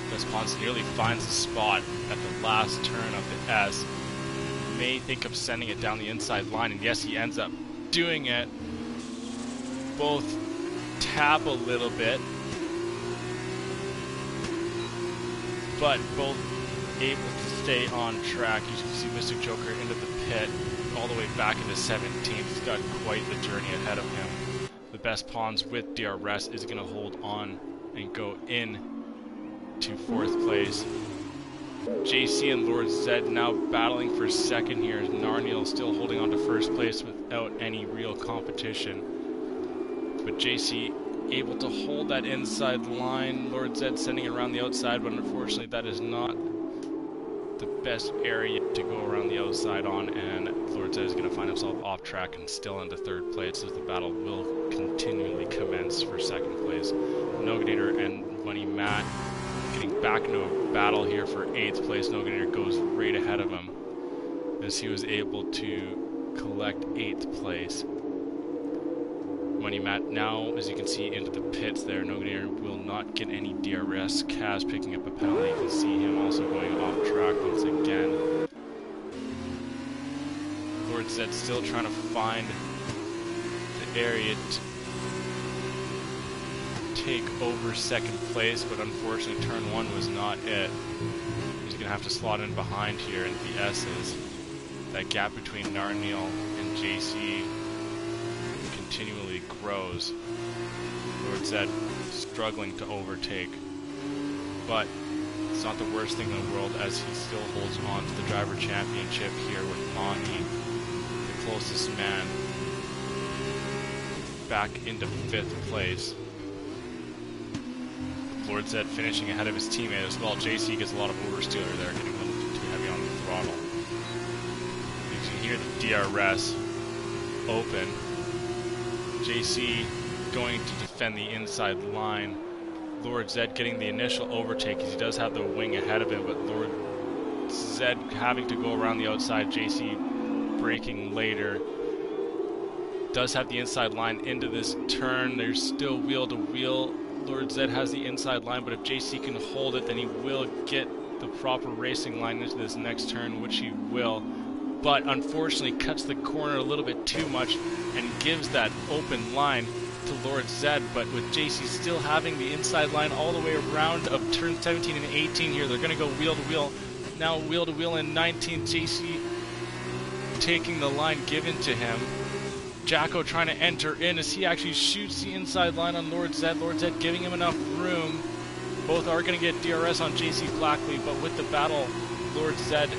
Best pawn's nearly finds a spot at the last turn of the S. May think of sending it down the inside line, and yes, he ends up doing it. Both tap a little bit, but both able to stay on track. You can see Mystic Joker into the pit, all the way back into 17th. He's got quite the journey ahead of him. The best pawns with DRS is going to hold on and go in to 4th place. JC and Lord Zed now battling for second here. Narniel still holding on to 1st place without any real competition. But JC able to hold that inside line. Lord Zed sending it around the outside, but unfortunately that is not the best area to go around the outside on, and Lord Zed is going to find himself off track and still into 3rd place as the battle will continually commence for 2nd place. Noganator and Money Matt getting back into a battle here for 8th place. Noganator goes right ahead of him as he was able to collect 8th place. Money Matt now, as you can see, into the pits there. Noganator will not get any DRS. Kaz picking up a penalty. You can see him also going off track once again. Lord Zed still trying to find the area to take over 2nd place, but unfortunately turn 1 was not it. He's going to have to slot in behind here in the S's. That gap between Narniel and JC continually grows. Lord Zed struggling to overtake, but it's not the worst thing in the world as he still holds on to the driver championship here with Mahi, the closest man, back into 5th place. Lord Zed finishing ahead of his teammate as well. JC gets a lot of oversteer there, getting a little too heavy on the throttle. You can hear the DRS open. JC going to defend the inside line. Lord Zed getting the initial overtake because he does have the wing ahead of him, but Lord Zed having to go around the outside. JC braking later. Does have the inside line into this turn. There's still wheel to wheel. Lord Zed has the inside line, but if JC can hold it, then he will get the proper racing line into this next turn, which he will. But unfortunately cuts the corner a little bit too much and gives that open line to Lord Zed. But with JC still having the inside line all the way around of turn 17 and 18 here, they're going to go wheel to wheel. Now wheel to wheel in 19th, JC taking the line given to him. Jacko trying to enter in as he actually shoots the inside line on Lord Zed. Lord Zed giving him enough room. Both are going to get DRS on JC Blackley, but with the battle, Lord Zed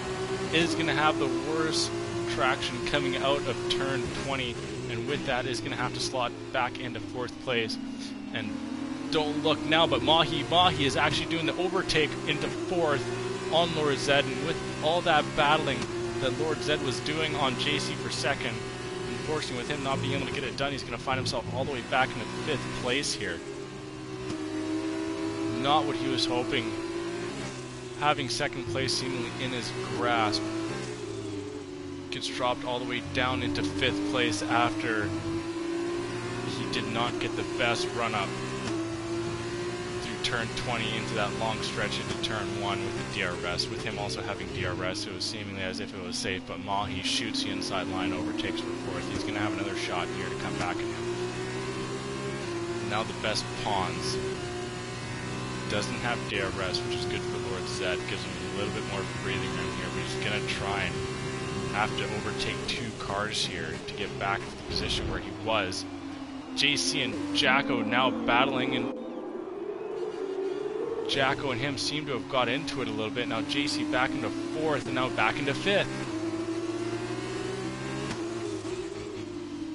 is going to have the worst traction coming out of turn 20, and with that is going to have to slot back into 4th place. And don't look now, but Mahi is actually doing the overtake into 4th on Lord Zed, and with all that battling that Lord Zed was doing on JC for 2nd, unfortunately with him not being able to get it done, he's going to find himself all the way back into 5th place here. Not what he was hoping. Having 2nd place seemingly in his grasp, gets dropped all the way down into 5th place after he did not get the best run up through turn 20 into that long stretch into turn 1 with the DRS, with him also having DRS. It was seemingly as if it was safe, but Mahi shoots the inside line, overtakes for 4th. He's going to have another shot here to come back at him. Now the best Pawns doesn't have DRS, which is good for Lord Zed, gives him a little bit more breathing room here, but he's going to try and have to overtake 2 cars here to get back to the position where he was. JC and Jacko now battling, and Jacko and him seem to have got into it a little bit. Now JC back into 4th and now back into 5th.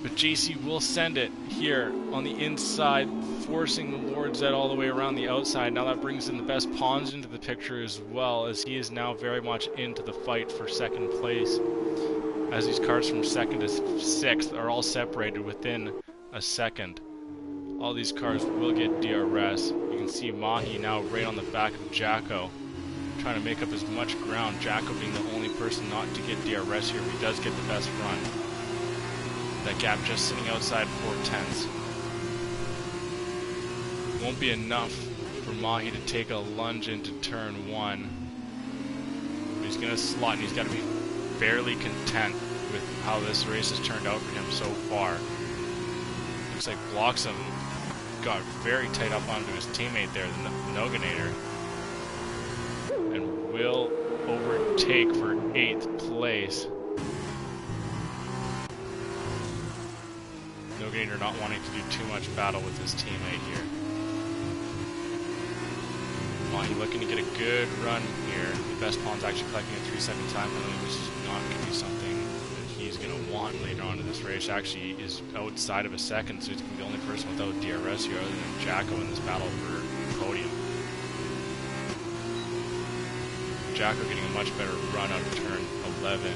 But JC will send it here on the inside, forcing Lord Zed all the way around the outside. Now that brings in the best Pawns into the picture as well, as he is now very much into the fight for 2nd place. As these cars from 2nd to 6th are all separated within a second. All these cars will get DRS. You can see Mahi now right on the back of Jacko, trying to make up as much ground. Jacko being the only person not to get DRS here, but he does get the best run. That gap just sitting outside 4/10. Won't be enough for Mahi to take a lunge into turn 1. But he's going to slot, and he's got to be fairly content with how this race has turned out for him so far. Looks like Bloxham got very tight up onto his teammate there, the Noganator, and will overtake for 8th place. Noganator not wanting to do too much battle with his teammate here. Mahi looking to get a good run here. The best Pawn's actually collecting a 3-second time penalty, which is not going to be something that he's going to want later on in this race. Actually, is outside of a second, so he's going to be the only person without DRS here other than Jacko in this battle for podium. Jacko getting a much better run out of turn 11,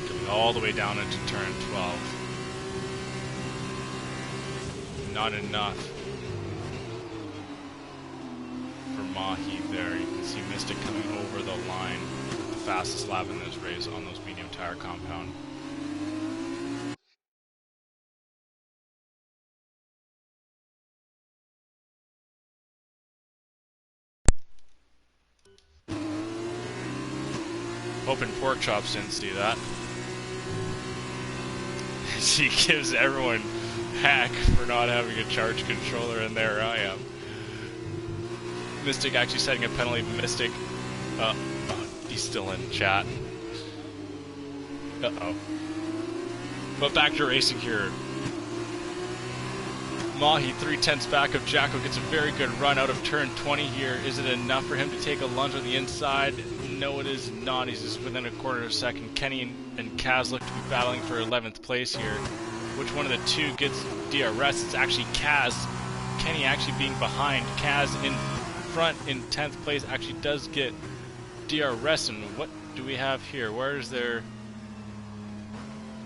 coming all the way down into turn 12. Not enough for Mahi there. You can see Mystic coming over the line, the fastest lap in this race on those medium tire compound. Hoping Pork Chops didn't see that. She gives everyone heck for not having a charge controller, and there I am. Mystic actually setting a penalty. Mystic, oh, he's still in chat. Uh-oh. But back to racing here. Mahi 3/10 back of Jacko gets a very good run out of turn 20 here. Is it enough for him to take a lunge on the inside? No, it is not. He's just within a quarter of a second. Kenny and Kaz look to be battling for 11th place here. Which one of the two gets DRS? It's actually Kaz. Kenny actually being behind. Kaz in front in 10th place actually does get DRS. And what do we have here? Where is there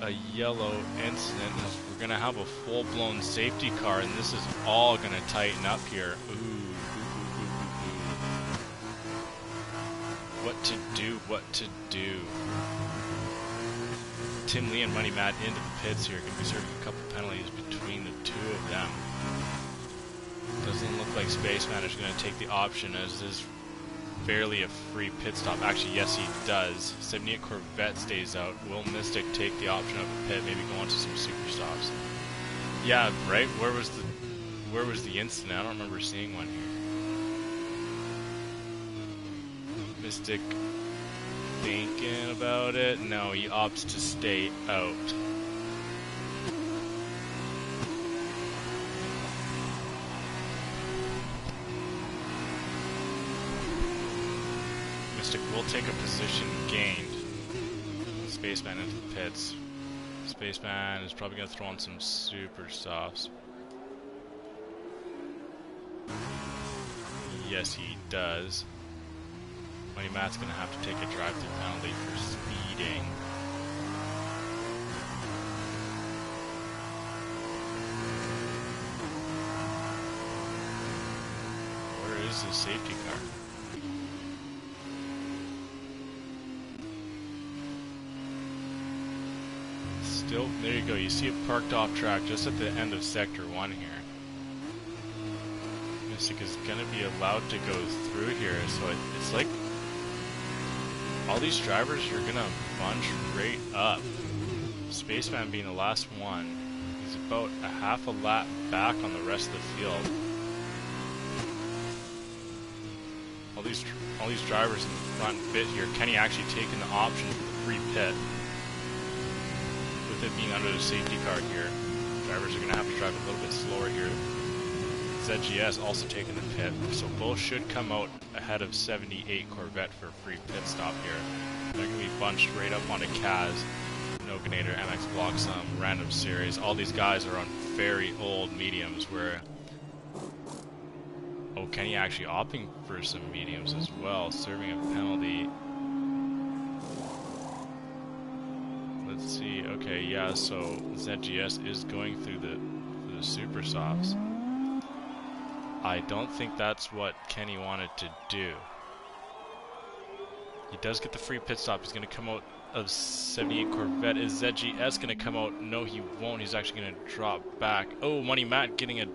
a yellow incident? We're going to have a full-blown safety car, and this is all going to tighten up here. Ooh. What to do, what to do. Tim Lee and Money Matt into the pits here. Going to be serving a couple penalties between the two of them. Doesn't look like Spaceman is going to take the option, as this is fairly a free pit stop. Actually, yes, he does. 78 Corvette stays out. Will Mystic take the option of a pit? Maybe go on to some super stops. Yeah, right. Where was the incident? I don't remember seeing one here. Mystic thinking about it. No, he opts to stay out. Mystic will take a position gained. Spaceman into the pits. Spaceman is probably going to throw on some super softs. Yes, he does. Money Matt's going to have to take a drive-through penalty for speeding. Where is his safety car? Still, there you go. You see it parked off track just at the end of Sector 1 here. Mystic is gonna be allowed to go through here, so it's like all these drivers are gonna bunch right up. Spaceman being the last one. He's about a half a lap back on the rest of the field. All these drivers in the front bit here. Kenny actually taking the option for the free pit. With it being under the safety car here, drivers are gonna have to drive a little bit slower here. ZGS also taking the pit, so both should come out ahead of 78 Corvette for a free pit stop here. They're going to be bunched right up onto Kaz, Noganator, MX Block, some random series. All these guys are on very old mediums where... Oh, Kenny actually opting for some mediums as well, serving a penalty. Let's see, okay, yeah, so ZGS is going through the Super Softs. I don't think that's what Kenny wanted to do. He does get the free pit stop. He's going to come out of 78 Corvette. Is ZGS going to come out? No, he won't. He's actually going to drop back. Oh, Money Matt getting a...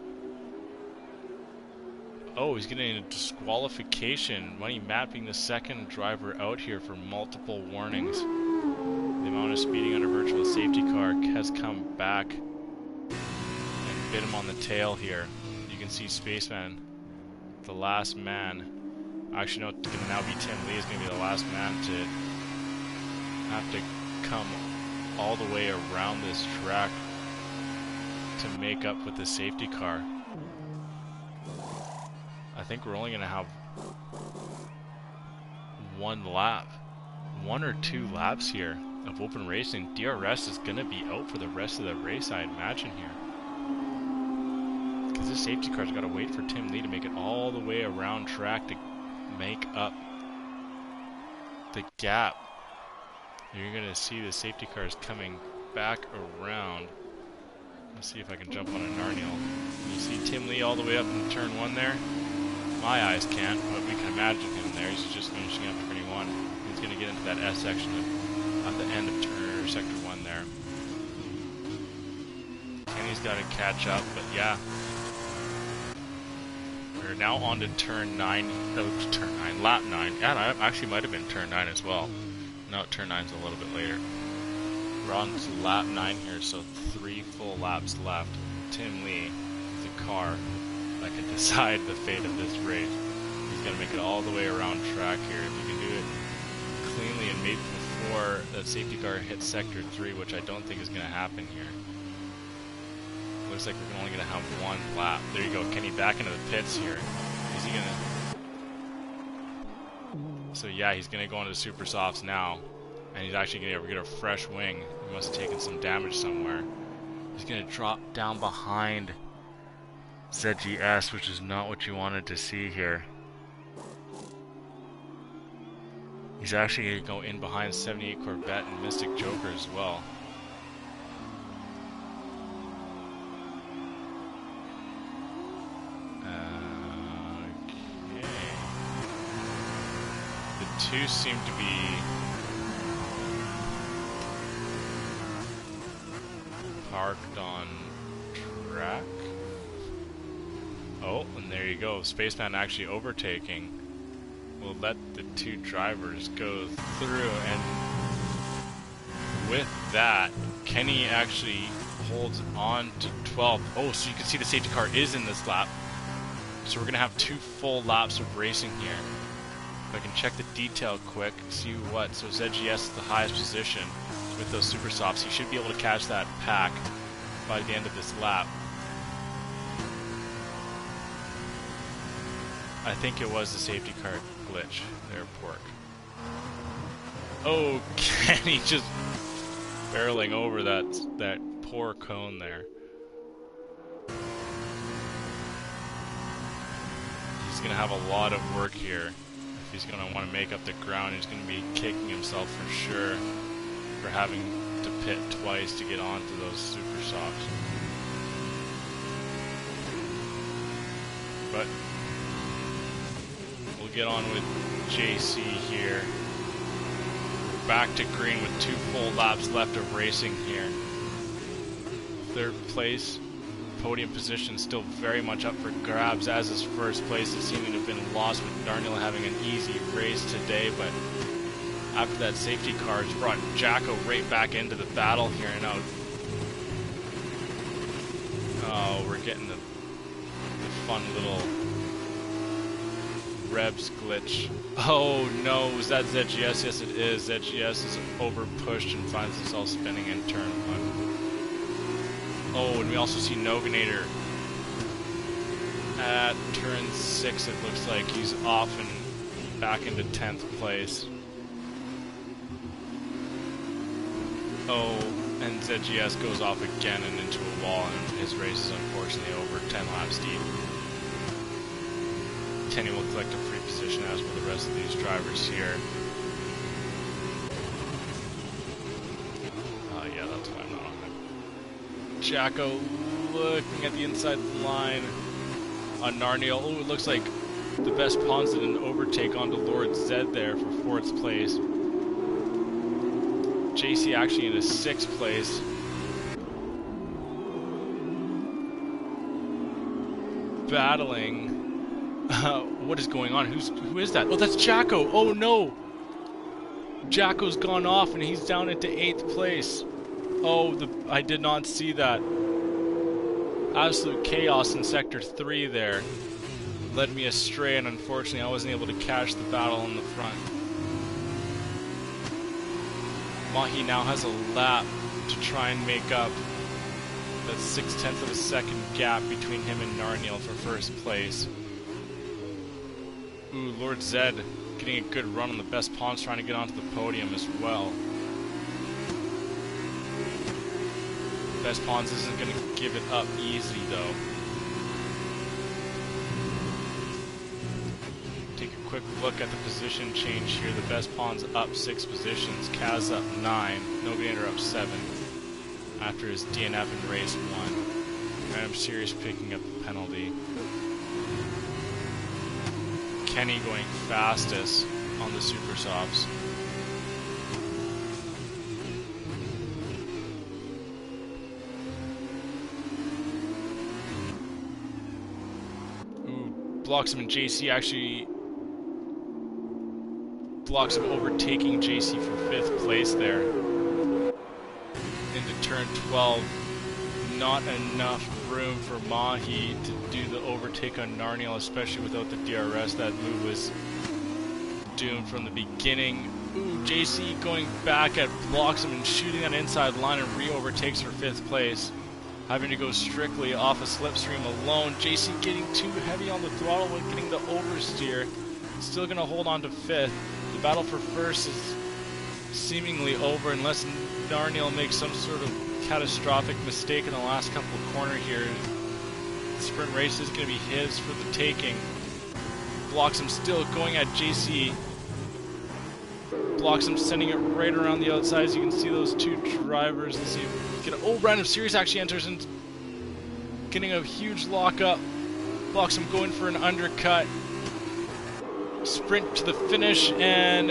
Oh, he's getting a disqualification. Money Matt being the second driver out here for multiple warnings. The amount of speeding under virtual safety car has come back and bit him on the tail here. You can see Spaceman, the last man. Actually, no, it's going to now be Tim Lee is going to be the last man to have to come all the way around this track to make up with the safety car. I think we're only going to have one lap, 1 or 2 laps here of open racing. DRS is going to be out for the rest of the race, I imagine here. Because this safety car's got to wait for Tim Lee to make it all the way around track to make up the gap. You're going to see the safety cars coming back around. Let's see if I can jump on a Narniel. You see Tim Lee all the way up in turn 1 there? My eyes can't, but we can imagine him there. He's just finishing up 21. He's going to get into that S section at the end of turn sector 1 there. Kenny's got to catch up, but yeah. We're now on to turn 9. No, turn 9, lap 9. Yeah, actually might have been turn 9 as well. No, turn 9's a little bit later. We're on to lap 9 here, so 3 full laps left. Tim Lee, the car that can decide the fate of this race. He's going to make it all the way around track here. If he can do it cleanly and maybe before that safety car hits sector 3, which I don't think is going to happen here. Looks like we're only going to have 1 lap. There you go, Kenny back into the pits here. Is he going to... So yeah, he's going to go into the Super Softs now. And he's actually going to get a fresh wing. He must have taken some damage somewhere. He's going to drop down behind ZGS, which is not what you wanted to see here. He's actually going to go in behind 78 Corvette and Mystic Joker as well. Okay. The two seem to be parked on track. Oh, and there you go. Spaceman actually overtaking. We'll let the 2 drivers go through, and with that, Kenny actually holds on to 12. Oh, so you can see the safety car is in this lap. So we're going to have 2 full laps of racing here. If I can check the detail quick, see what. So ZGS is the highest position with those Super Softs. He should be able to catch that pack by the end of this lap. I think it was the safety car glitch there, Pork. Oh, Kenny just barreling over that poor cone there. He's going to have a lot of work here. If he's going to want to make up the ground, he's going to be kicking himself for sure for having to pit twice to get onto those Super Softs. But we'll get on with JC here. We're back to green with 2 full laps left of racing here. 3rd place podium position still very much up for grabs, as is first place. It seeming to have been lost with Narnil having an easy race today, but after that safety car, it's brought Jacko right back into the battle here. Now, oh, we're getting the fun little Rebs glitch. Oh no, was that ZGS? Yes it is. ZGS is over pushed and finds himself spinning in turn 1. Oh, and we also see Noganator at turn 6. It looks like he's off and back into 10th place. Oh, and ZGS goes off again and into a wall, and his race is unfortunately over. 10 laps deep. Kenny will collect a free position, as will the rest of these drivers here. Yeah, that's why I'm not on there. Jacko looking at the inside line on Narnil. Oh, it looks like the best pawns did an overtake onto Lord Zed there for 4th place. JC actually in a 6th place. Battling. What is going on? Who is that? Oh, that's Jacko. Oh no! Jacko's gone off and he's down into 8th place. Oh, I did not see that. Absolute chaos in Sector 3 there. Led me astray, and unfortunately I wasn't able to catch the battle in the front. Mahi now has a lap to try and make up that 0.6 of a second gap between him and Narnil for 1st place. Ooh, Lord Zed getting a good run on the best pawns, trying to get onto the podium as well. Best Pawns isn't going to give it up easy, though. Take a quick look at the position change here. The Best Pawns up 6 positions. Kaz up 9. Noganator up 7. After his DNF in race 1. Random Series picking up the penalty. Kenny going fastest on the Super Softs. Blocks him, and JC actually blocks him, overtaking JC for 5th place there. Into turn 12. Not enough room for Mahi to do the overtake on Narnil, especially without the DRS. That move was doomed from the beginning. Ooh, JC going back at blocks him and shooting that inside line and re-overtakes for 5th place. Having to go strictly off a slipstream alone. JC getting too heavy on the throttle when getting the oversteer. Still going to hold on to 5th. The battle for 1st is seemingly over unless Narnil makes some sort of catastrophic mistake in the last couple of corners here. The sprint race is going to be his for the taking. Blocks him, still going at JC. Blocks him, sending it right around the outside. As you can see those 2 drivers. Let's see if we can. Oh, Random Series actually enters and getting a huge lockup. Blocks him, going for an undercut. Sprint to the finish, and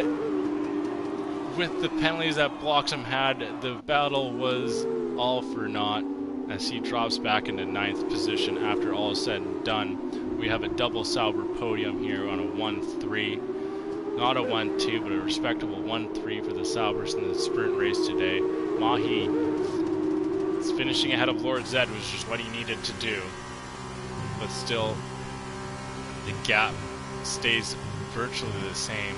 with the penalties that Bloxham had, the battle was all for naught as he drops back into 9th position after all is said and done. We have a double Sauber podium here on a 1-3. Not a 1-2, but a respectable 1-3 for the Saubers in the sprint race today. Mahi is finishing ahead of Lord Zed, which is what he needed to do. But still, the gap stays virtually the same.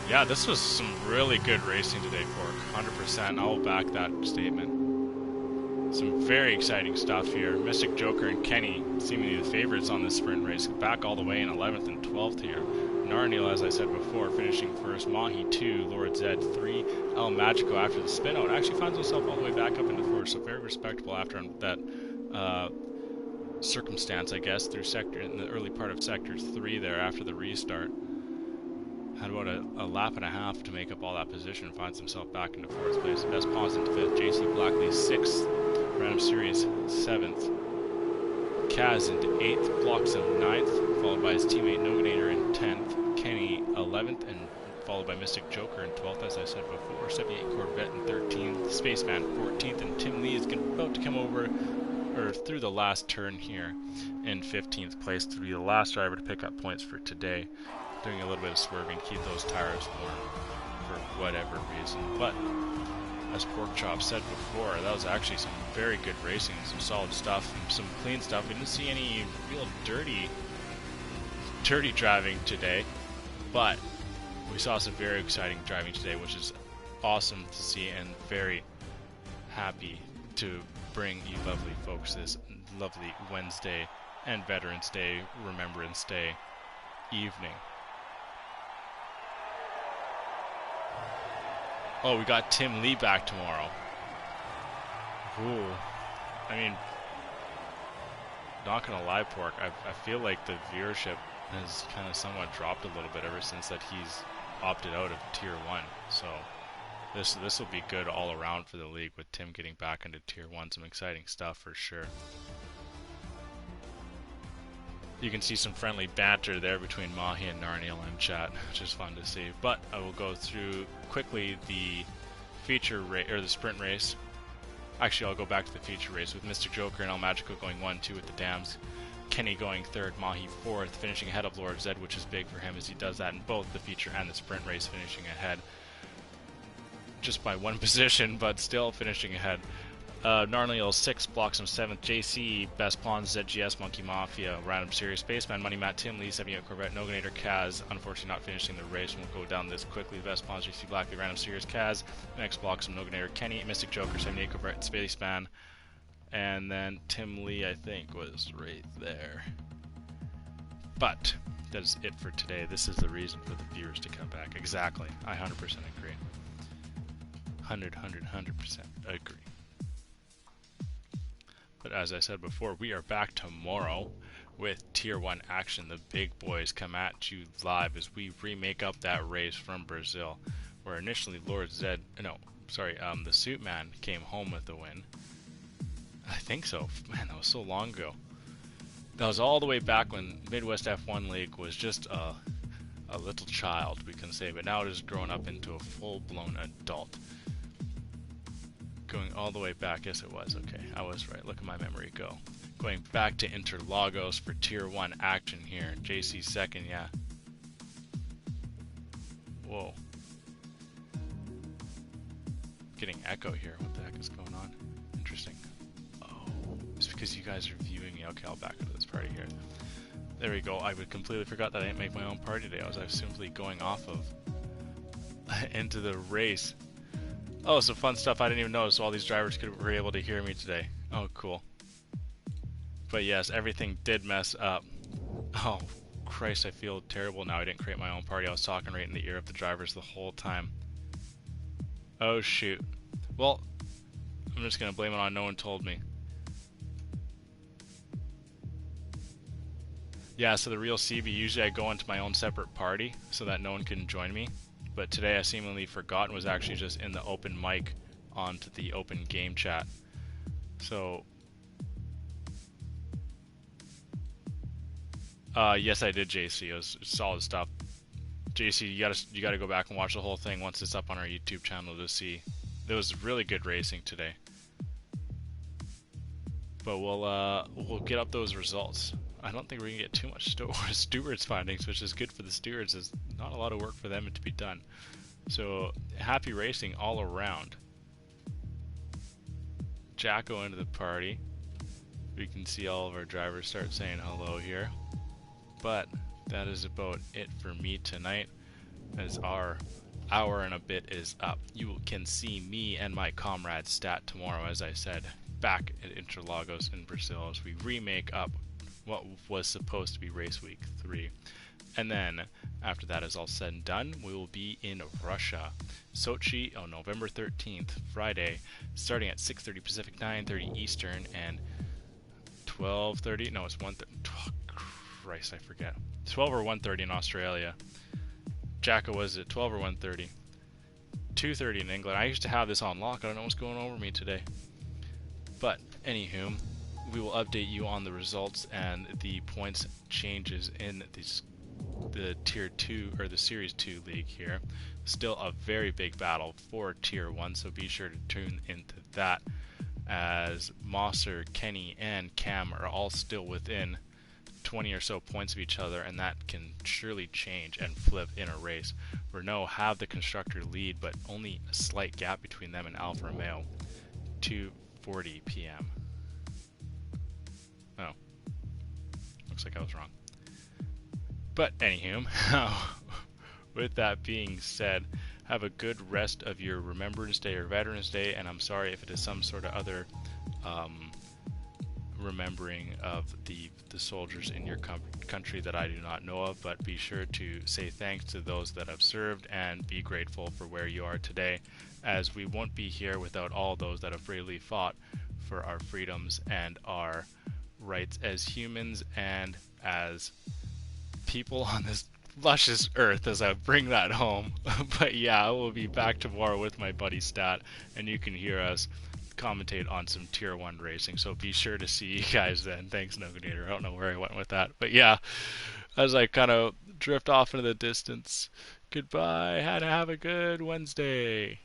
Yeah, this was some really good racing today, Fork. 100%. I'll back that statement. Some very exciting stuff here. Mystic Joker and Kenny seemingly the favorites on this sprint race. Back all the way in 11th and 12th here. Narnil, as I said before, finishing first. Mahi 2, Lord Zed 3. El Magico after the spin out actually finds himself all the way back up into 4th. So very respectable after that circumstance, I guess, through in the early part of Sector 3 there after the restart. Had about a lap and a half to make up all that position and finds himself back into 4th place. Best Pawns into 5th. JC Blackley 6th. Random Series 7th. Kaz into 8th. Blocks him 9th. Followed by his teammate Noganator in 10th. Kenny 11th. And followed by Mystic Joker in 12th, as I said before, 78 Corvette in 13th, Spaceman 14th, and Tim Lee is about to come over, or through the last turn here in 15th place to be the last driver to pick up points for today, doing a little bit of swerving to keep those tires warm for whatever reason. But as Porkchop said before, that was actually some very good racing, some solid stuff, some clean stuff. We didn't see any real dirty driving today, but we saw some very exciting driving today, which is awesome to see, and very happy to bring you lovely folks this lovely Wednesday and Veterans Day, Remembrance Day evening. Oh, we got Tim Lee back tomorrow. Ooh. I mean, not gonna lie, Pork, I feel like the viewership has kind of somewhat dropped a little bit ever since that he's opted out of Tier 1. So this will be good all around for the league with Tim getting back into Tier 1. Some exciting stuff for sure. You can see some friendly banter there between Mahi and Narniel in chat, which is fun to see. But I will go through quickly the feature race, or the sprint race. Actually, I'll go back to the feature race with Mr. Joker and El Magico going 1-2 with the dams. Kenny going 3rd, Mahi 4th, finishing ahead of Lord Zed, which is big for him as he does that in both the feature and the sprint race, finishing ahead. Just by 1 position, but still finishing ahead. Narniel 6th, Bloxham 7th, JC, Best Pawns, ZGS, Monkey Mafia, Random Series, Spaceman, Money Matt, Tim Lee, 78 Corvette, Noganator, Kaz, unfortunately not finishing the race. We'll go down this quickly. Best Pawns, JC, Blackley, Random Series, Kaz, next Bloxham, Noganator, Kenny, Mystic Joker, 78 Corvette, Spaceman, and then Tim Lee, I think, was right there. But that is it for today. This is the reason for the viewers to come back. Exactly. I 100% agree. 100% agree. But as I said before, we are back tomorrow with Tier 1 action. The big boys come at you live as we remake up that race from Brazil, where initially the Suit Man came home with the win. I think so. Man, that was so long ago. That was all the way back when Midwest F1 League was just a little child, we can say, but now it has grown up into a full-blown adult. Going all the way back, yes it was, okay, I was right, look at my memory go. Going back to Interlagos for Tier 1 action here, JC 2nd, yeah. Whoa. Getting echo here, what the heck is going on? Interesting. Oh, it's because you guys are viewing me. Okay, I'll back into this party here. There we go, I would completely forgot that I didn't make my own party today. I was simply going off of into the race. Oh, some fun stuff I didn't even notice. All these drivers were able to hear me today. Oh, cool. But yes, everything did mess up. Oh, Christ, I feel terrible now. I didn't create my own party. I was talking right in the ear of the drivers the whole time. Oh, shoot. Well, I'm just going to blame it on no one told me. Yeah, so the real CB, usually I go into my own separate party so that no one can join me. But today I seemingly forgot and was actually just in the open mic onto the open game chat. So, yes I did, JC. It was solid stuff. JC, you gotta go back and watch the whole thing once it's up on our YouTube channel to see. There was really good racing today. But we'll get up those results. I don't think we're going to get too much stewards findings, which is good for the stewards. There's not a lot of work for them to be done. So, happy racing all around. Jacko into the party. We can see all of our drivers start saying hello here. But that is about it for me tonight, as our hour and a bit is up. You can see me and my comrade Stat tomorrow, as I said, back at Interlagos in Brazil as we remake up what was supposed to be race week 3. And then after that is all said and done, we will be in Russia, Sochi, on November 13th, Friday, starting at 6:30 Pacific, 9:30 Eastern, and 12:30. No, it's 1:30. Oh, Christ, I forget. 12 or 1:30 in Australia. Jacko, was it 12 or 1:30? 2:30 in England. I used to have this on lock. I don't know what's going over me today. But anywho, we will update you on the results and the points changes in the the Tier 2 or the Series 2 league here. Still a very big battle for Tier 1, so be sure to tune into that, as Mosser, Kenny, and Cam are all still within 20 or so points of each other, and that can surely change and flip in a race. Renault have the constructor lead, but only a slight gap between them and Alfa Romeo. 2:40 p.m. Oh, looks like I was wrong. But anywho, with that being said, have a good rest of your Remembrance Day or Veterans Day, and I'm sorry if it is some sort of other remembering of the soldiers in your country that I do not know of, but be sure to say thanks to those that have served and be grateful for where you are today, as we won't be here without all those that have bravely fought for our freedoms and our rights as humans and as people on this luscious earth, as I bring that home. But yeah, I will be back tomorrow with my buddy Stat, and you can hear us commentate on some Tier 1 racing, so be sure to see you guys then. Thanks, Nogonator. I don't know where I went with that, but yeah, as I kind of drift off into the distance, goodbye, and have a good Wednesday.